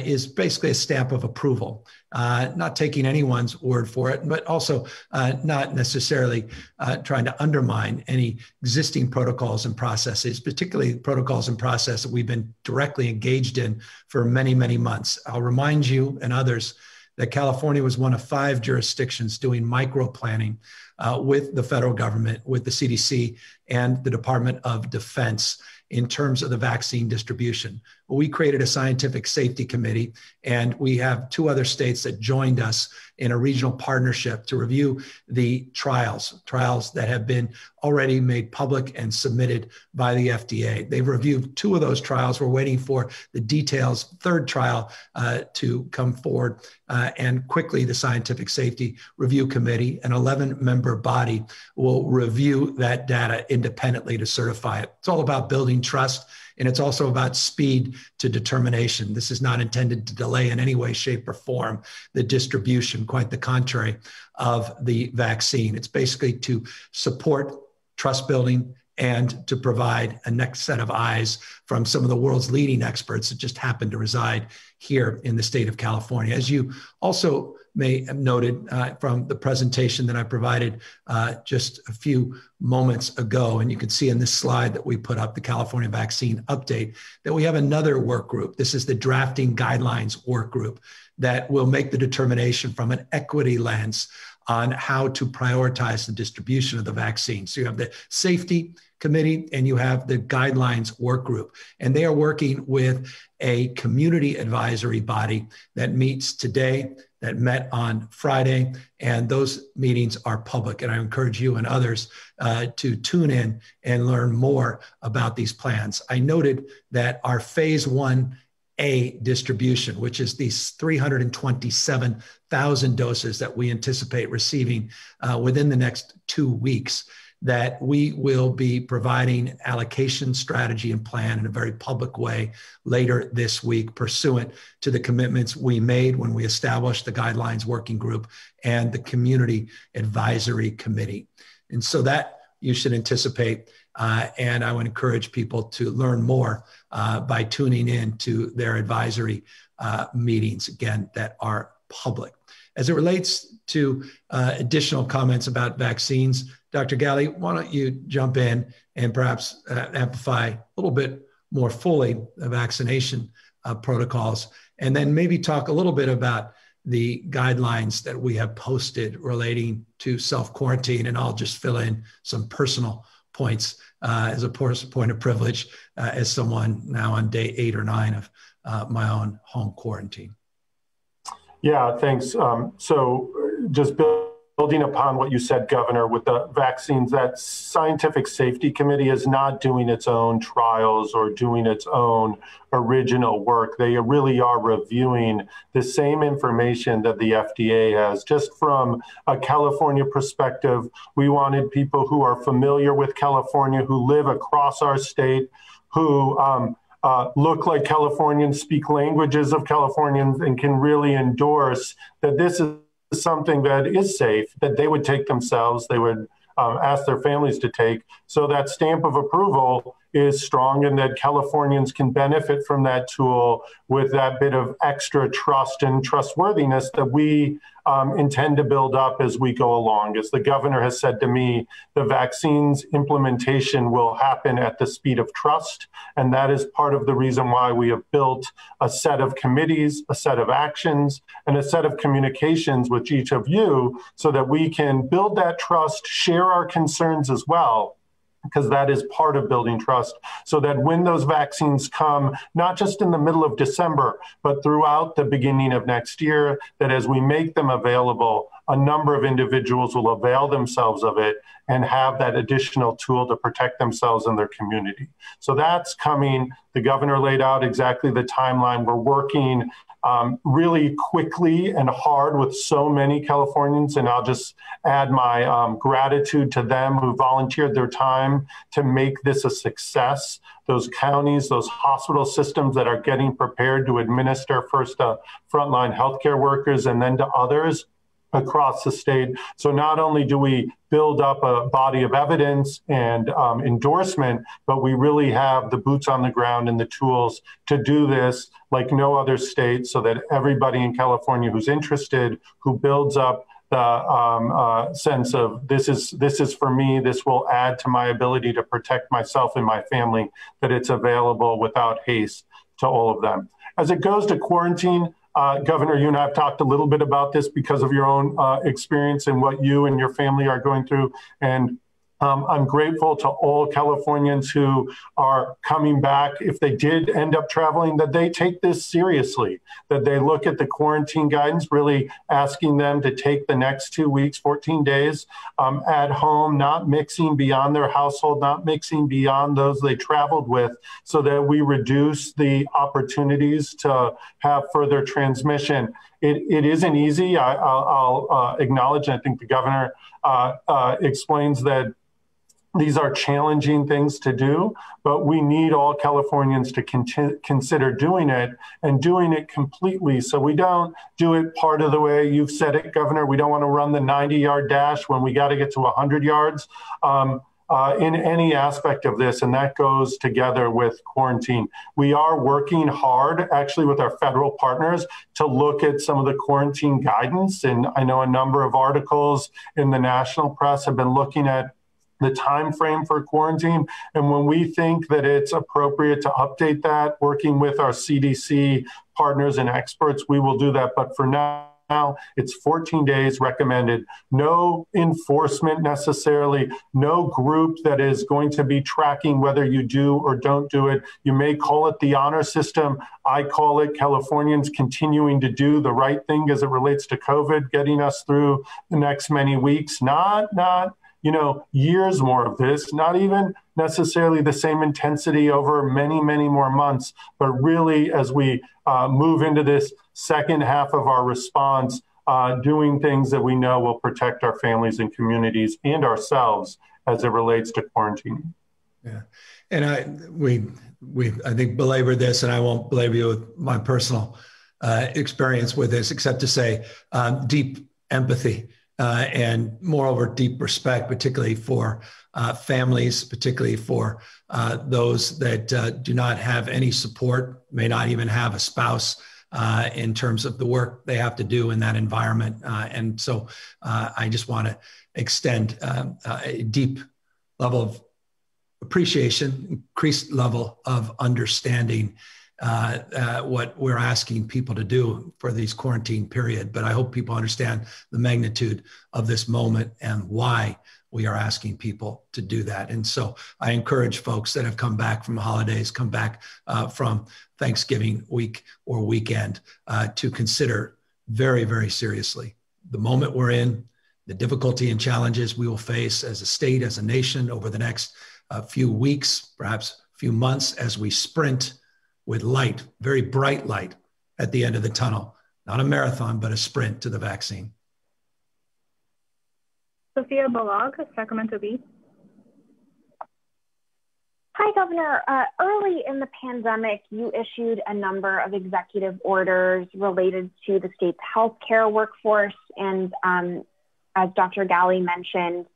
is basically a stamp of approval, not taking anyone's word for it, but also not necessarily trying to undermine any existing protocols and processes, particularly protocols and process that we've been directly engaged in for many, many months. I'll remind you and others that California was one of 5 jurisdictions doing micro planning with the federal government, with the CDC and the Department of Defense in terms of the vaccine distribution. We created a scientific safety committee, and we have 2 other states that joined us in a regional partnership to review the trials that have been already made public and submitted by the FDA. They've reviewed 2 of those trials. We're waiting for the details, 3rd trial to come forward, and quickly the Scientific Safety Review Committee, an 11-member body, will review that data independently to certify it. It's all about building trust, and it's also about speed to determination. This is not intended to delay in any way, shape, or form the distribution, quite the contrary, of the vaccine. It's basically to support trust building and to provide a next set of eyes from some of the world's leading experts that just happen to reside here in the state of California. As you also may have noted from the presentation that I provided just a few moments ago, and you can see in this slide that we put up, the California Vaccine Update, that we have another work group. This is the Drafting Guidelines work group that will make the determination from an equity lens on how to prioritize the distribution of the vaccine. So you have the Safety Committee and you have the Guidelines work group, and they are working with a community advisory body that meets today, that met on Friday, and those meetings are public. And I encourage you and others to tune in and learn more about these plans. I noted that our phase 1A distribution, which is these 327,000 doses that we anticipate receiving within the next 2 weeks, that we will be providing allocation strategy and plan in a very public way later this week, pursuant to the commitments we made when we established the Guidelines Working Group and the Community Advisory Committee. And so that you should anticipate And I would encourage people to learn more by tuning in to their advisory meetings, again, that are public. As it relates to additional comments about vaccines, Dr. Galley, why don't you jump in and perhaps amplify a little bit more fully the vaccination protocols, and then maybe talk a little bit about the guidelines that we have posted relating to self-quarantine, and I'll just fill in some personal points as a point of privilege as someone now on day 8 or 9 of my own home quarantine. Yeah, thanks. So just building upon what you said, Governor, with the vaccines, that scientific safety committee is not doing its own trials or doing its own original work. They really are reviewing the same information that the FDA has. Just from a California perspective, we wanted people who are familiar with California, who live across our state, who look like Californians, speak languages of Californians, and can really endorse that this is something that is safe, that they would take themselves, they would ask their families to take. So that stamp of approval is strong, and that Californians can benefit from that tool with that bit of extra trust and trustworthiness that we intend to build up as we go along. As the governor has said to me, the vaccines implementation will happen at the speed of trust. And that is part of the reason why we have built a set of committees, a set of actions, and a set of communications with each of you so that we can build that trust, share our concerns as well, because that is part of building trust, so that when those vaccines come, not just in the middle of December, but throughout the beginning of next year, that as we make them available, a number of individuals will avail themselves of it and have that additional tool to protect themselves and their community. So that's coming. The governor laid out exactly the timeline. We're working really quickly and hard with so many Californians, and I'll just add my gratitude to them who volunteered their time to make this a success. Those counties, those hospital systems that are getting prepared to administer first to frontline healthcare workers and then to others across the state. So not only do we build up a body of evidence and endorsement, but we really have the boots on the ground and the tools to do this like no other state, so that everybody in California who's interested, who builds up the sense of this is for me, this will add to my ability to protect myself and my family, that it's available without haste to all of them. As it goes to quarantine, Governor, you and I have talked a little bit about this because of your own experience and what you and your family are going through. And I'm grateful to all Californians who are coming back. If they did end up traveling, that they take this seriously, that they look at the quarantine guidance, really asking them to take the next 2 weeks, 14 days at home, not mixing beyond their household, not mixing beyond those they traveled with, so that we reduce the opportunities to have further transmission. It isn't easy. I'll acknowledge, and I think the governor explains that these are challenging things to do, but we need all Californians to consider doing it, and doing it completely. So we don't do it part of the way. You've said it, Governor. We don't want to run the 90-yard dash when we got to get to 100 yards in any aspect of this, and that goes together with quarantine. We are working hard, actually, with our federal partners to look at some of the quarantine guidance, and I know a number of articles in the national press have been looking at the time frame for quarantine. And when we think that it's appropriate to update that, working with our CDC partners and experts, we will do that. But for now, it's 14 days recommended. No enforcement necessarily, no group that is going to be tracking whether you do or don't do it. You may call it the honor system. I call it Californians continuing to do the right thing as it relates to COVID, getting us through the next many weeks, not years more of this, not even necessarily the same intensity over many, many more months, but really as we move into this second half of our response, doing things that we know will protect our families and communities and ourselves as it relates to quarantine. Yeah, and we I think belabored this, and I won't belabor you with my personal experience with this, except to say deep empathy and moreover, deep respect, particularly for families, particularly for those that do not have any support, may not even have a spouse in terms of the work they have to do in that environment. And so I just want to extend a deep level of appreciation, increased level of understanding what we're asking people to do for these quarantine period. But I hope people understand the magnitude of this moment and why we are asking people to do that. And so I encourage folks that have come back from the holidays, come back from Thanksgiving week or weekend to consider very, very seriously the moment we're in, the difficulty and challenges we will face as a state, as a nation over the next few weeks, perhaps few months, as we sprint with light, very bright light at the end of the tunnel, not a marathon, but a sprint to the vaccine. Sophia Balog, Sacramento Bee. Hi, Governor. Early in the pandemic, you issued a number of executive orders related to the state's healthcare workforce. And as Dr. Galley mentioned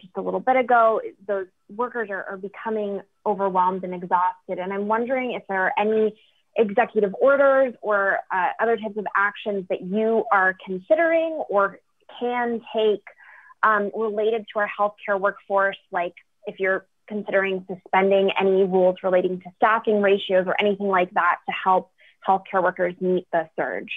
just a little bit ago, those workers are becoming overwhelmed and exhausted. And I'm wondering if there are any executive orders or other types of actions that you are considering or can take related to our healthcare workforce, like if you're considering suspending any rules relating to staffing ratios or anything like that to help healthcare workers meet the surge.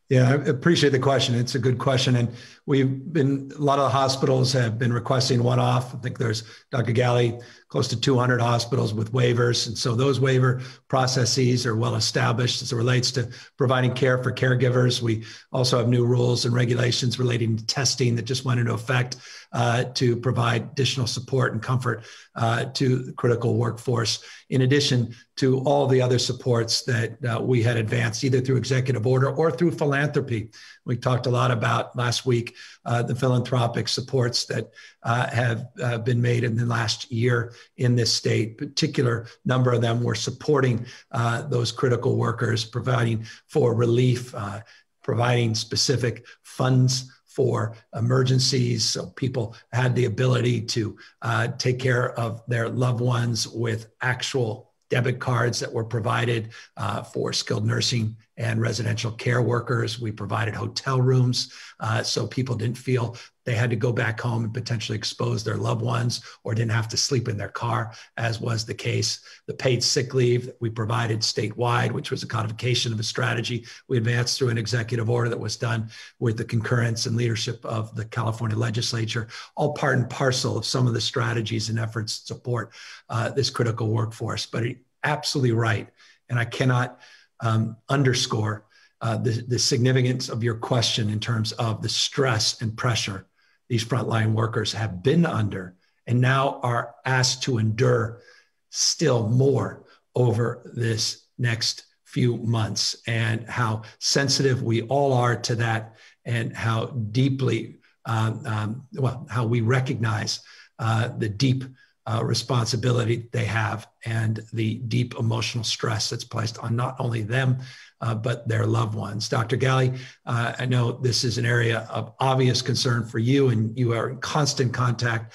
Yeah, I appreciate the question. It's a good question. And a lot of the hospitals have been requesting one-off. I think there's, Dr. Galley, close to 200 hospitals with waivers. And so those waiver processes are well established as it relates to providing care for caregivers. We also have new rules and regulations relating to testing that just went into effect to provide additional support and comfort to the critical workforce, in addition to all the other supports that we had advanced either through executive order or through philanthropy. We talked a lot about last week the philanthropic supports that have been made in the last year in this state. Particular number of them were supporting those critical workers, providing for relief, providing specific funds for emergencies, so people had the ability to take care of their loved ones with actual debit cards that were provided for skilled nursing and residential care workers. We provided hotel rooms so people didn't feel they had to go back home and potentially expose their loved ones or didn't have to sleep in their car, as was the case. The paid sick leave that we provided statewide, which was a codification of a strategy we advanced through an executive order that was done with the concurrence and leadership of the California legislature, all part and parcel of some of the strategies and efforts to support this critical workforce. But absolutely right. And I cannot underscore the significance of your question in terms of the stress and pressure these frontline workers have been under and now are asked to endure still more over this next few months, and how sensitive we all are to that, and how deeply, how we recognize the deep responsibility they have and the deep emotional stress that's placed on not only them, but their loved ones. Dr. Galley, I know this is an area of obvious concern for you, and you are in constant contact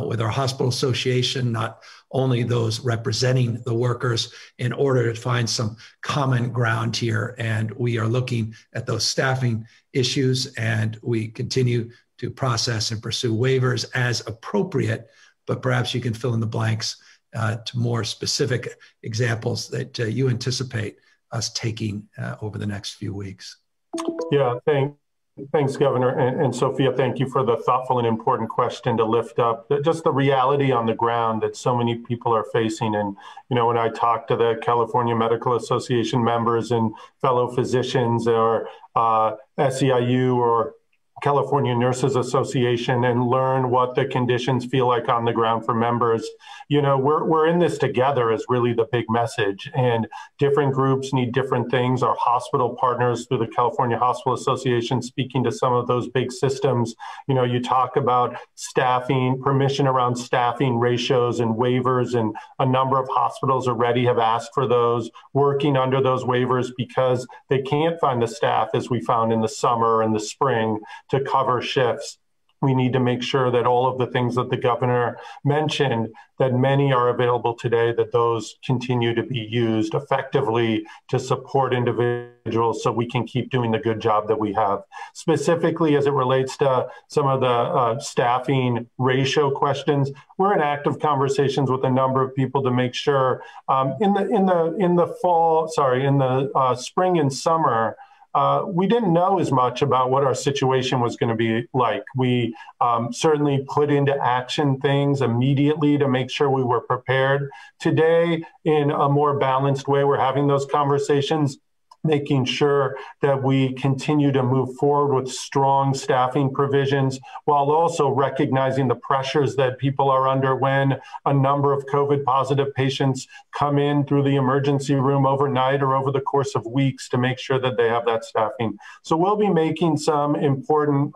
with our hospital association, not only those representing the workers, in order to find some common ground here. And we are looking at those staffing issues, and we continue to process and pursue waivers as appropriate, but perhaps you can fill in the blanks to more specific examples that you anticipate us taking over the next few weeks. Yeah, thanks, Governor. And Sophia, thank you for the thoughtful and important question to lift up just the reality on the ground that so many people are facing. And, you know, when I talk to the California Medical Association members and fellow physicians or SEIU or California Nurses Association and learn what the conditions feel like on the ground for members. You know, we're in this together is really the big message, and different groups need different things. Our hospital partners through the California Hospital Association, speaking to some of those big systems, you know, you talk about staffing, permission around staffing ratios and waivers, and a number of hospitals already have asked for those, working under those waivers because they can't find the staff, as we found in the summer and the spring, to cover shifts. We need to make sure that all of the things that the governor mentioned, that many are available today, that those continue to be used effectively to support individuals so we can keep doing the good job that we have. Specifically, as it relates to some of the staffing ratio questions, we're in active conversations with a number of people to make sure in the spring and summer, we didn't know as much about what our situation was going to be like. We certainly put into action things immediately to make sure we were prepared. Today, in a more balanced way, we're having those conversations, making sure that we continue to move forward with strong staffing provisions while also recognizing the pressures that people are under when a number of COVID positive patients come in through the emergency room overnight or over the course of weeks to make sure that they have that staffing. So we'll be making some important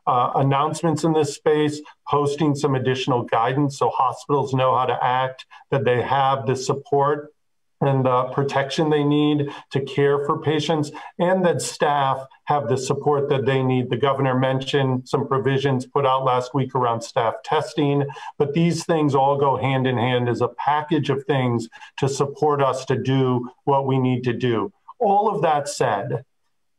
announcements in this space, posting some additional guidance so hospitals know how to act, that they have the support and the protection they need to care for patients, and that staff have the support that they need. The governor mentioned some provisions put out last week around staff testing, but these things all go hand in hand as a package of things to support us to do what we need to do. All of that said,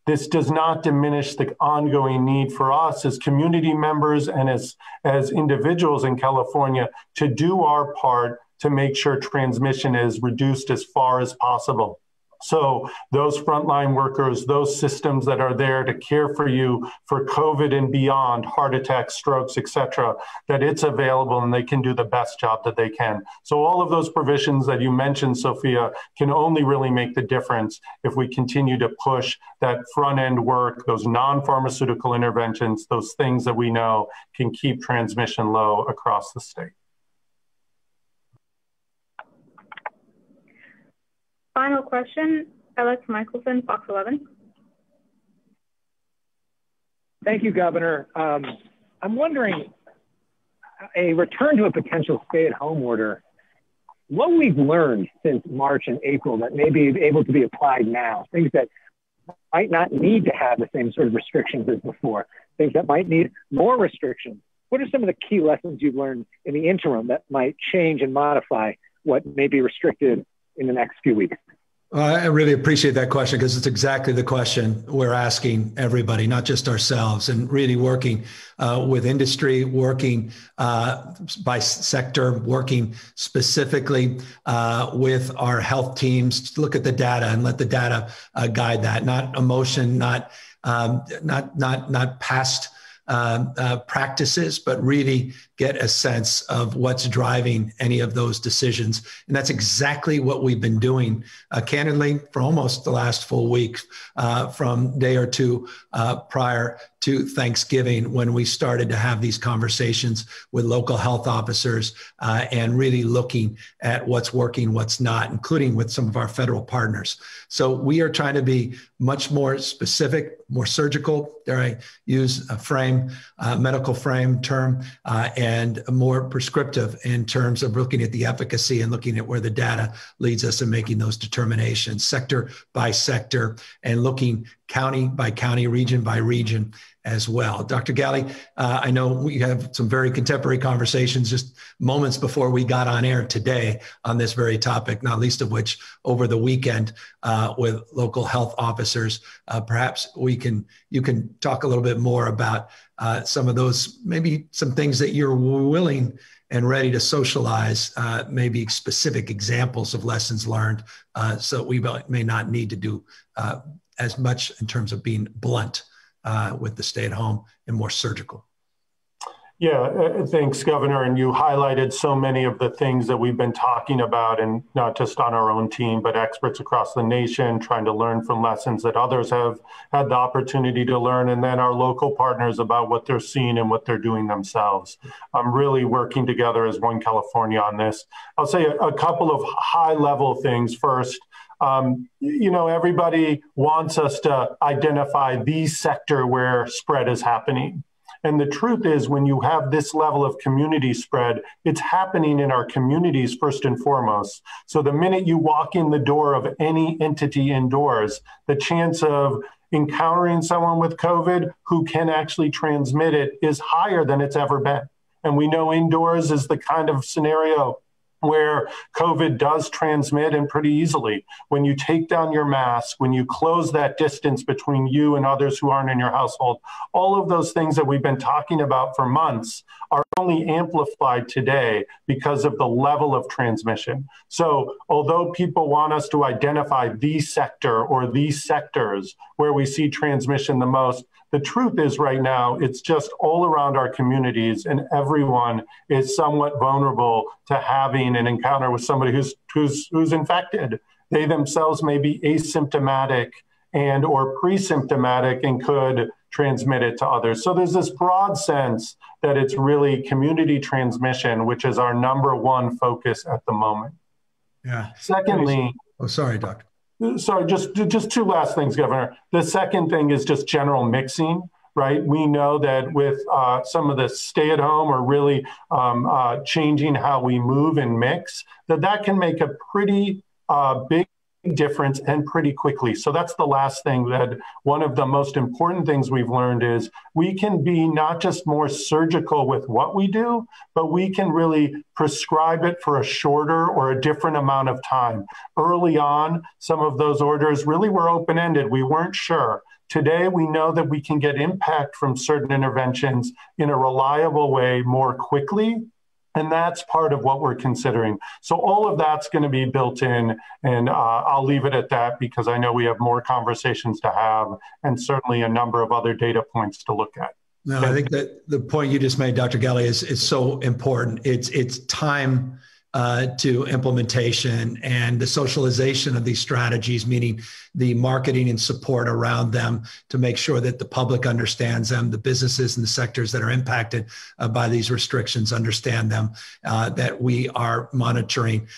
this does not diminish the ongoing need for us as community members and as individuals in California to do our part to make sure transmission is reduced as far as possible. So those frontline workers, those systems that are there to care for you for COVID and beyond, heart attacks, strokes, et cetera, that it's available and they can do the best job that they can. So all of those provisions that you mentioned, Sophia, can only really make the difference if we continue to push that front end work, those non-pharmaceutical interventions, those things that we know can keep transmission low across the state. Final question, Alex Michelson, Fox 11. Thank you, Governor. I'm wondering, a return to a potential stay-at-home order, what we've learned since March and April that may be able to be applied now, things that might not need to have the same sort of restrictions as before, things that might need more restrictions. What are some of the key lessons you've learned in the interim that might change and modify what may be restricted in the next few weeks? I really appreciate that question because it's exactly the question we're asking everybody, not just ourselves, and really working with industry, working by sector, working specifically with our health teams to look at the data and let the data guide that, not emotion, not past practices, but really get a sense of what's driving any of those decisions. And that's exactly what we've been doing, candidly, for almost the last full week, from day or two prior to Thanksgiving, when we started to have these conversations with local health officers and really looking at what's working, what's not, including with some of our federal partners. So we are trying to be much more specific, more surgical, dare I use a frame, medical frame term, and more prescriptive in terms of looking at the efficacy and looking at where the data leads us in making those determinations, sector by sector, and looking county by county, region by region as well. Dr. Galley, I know we have some very contemporary conversations just moments before we got on air today on this very topic, not least of which over the weekend with local health officers. Perhaps you can talk a little bit more about some of those, maybe some things that you're willing and ready to socialize, maybe specific examples of lessons learned, so we may not need to do as much in terms of being blunt with the stay at home and more surgical. Yeah, thanks, Governor. And you highlighted so many of the things that we've been talking about, and not just on our own team, but experts across the nation trying to learn from lessons that others have had the opportunity to learn, and then our local partners about what they're seeing and what they're doing themselves. I'm really working together as One California on this. I'll say a couple of high-level things first. Everybody wants us to identify the sector where spread is happening. And the truth is, when you have this level of community spread, it's happening in our communities first and foremost. So the minute you walk in the door of any entity indoors, the chance of encountering someone with COVID who can actually transmit it is higher than it's ever been. And we know indoors is the kind of scenario where COVID does transmit and pretty easily. When you take down your mask, when you close that distance between you and others who aren't in your household, all of those things that we've been talking about for months are only amplified today because of the level of transmission. So although people want us to identify the sector or these sectors where we see transmission the most, the truth is right now, it's just all around our communities, and everyone is somewhat vulnerable to having an encounter with somebody who's infected. They themselves may be asymptomatic and or pre-symptomatic and could transmit it to others. So there's this broad sense that it's really community transmission, which is our number one focus at the moment. Yeah. Secondly, sorry, Doctor. Sorry, just two last things, Governor. The second thing is just general mixing, right? We know that with some of the stay-at-home or really changing how we move and mix, that can make a pretty big difference and pretty quickly. So that's the last thing, that one of the most important things we've learned is we can be not just more surgical with what we do, but we can really prescribe it for a shorter or a different amount of time. Early on, some of those orders really were open-ended. We weren't sure. Today, we know that we can get impact from certain interventions in a reliable way more quickly. And that's part of what we're considering. So all of that's going to be built in, and I'll leave it at that because I know we have more conversations to have and certainly a number of other data points to look at. No, I think that the point you just made, Dr. Galley, is so important. It's time to implementation and the socialization of these strategies, meaning the marketing and support around them to make sure that the public understands them, the businesses and the sectors that are impacted by these restrictions understand them, that we are monitoring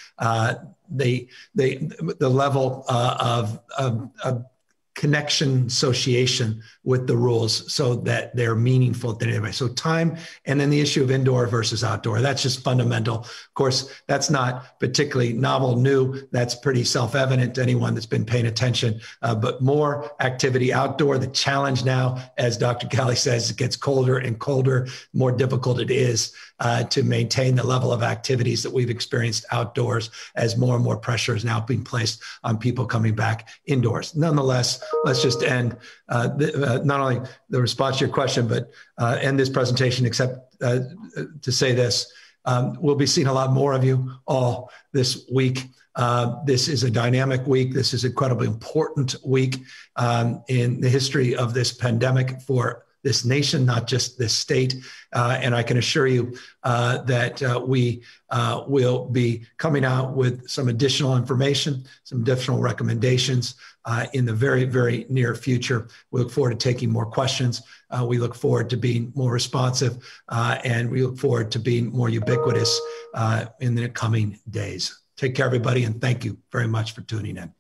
the level of connection association with the rules so that they're meaningful to anybody. So time, and then the issue of indoor versus outdoor, that's just fundamental. Of course, that's not particularly novel, new. That's pretty self-evident to anyone that's been paying attention, but more activity outdoor. The challenge now, as Dr. Galley says, it gets colder and colder, more difficult it is to maintain the level of activities that we've experienced outdoors as more and more pressure is now being placed on people coming back indoors. Nonetheless, let's just end not only the response to your question, but end this presentation, except to say this. We'll be seeing a lot more of you all this week. This is a dynamic week. This is an incredibly important week in the history of this pandemic for this nation, not just this state. And I can assure you that we will be coming out with some additional information, some additional recommendations in the very, very near future. We look forward to taking more questions. We look forward to being more responsive, and we look forward to being more ubiquitous in the coming days. Take care, everybody, and thank you very much for tuning in.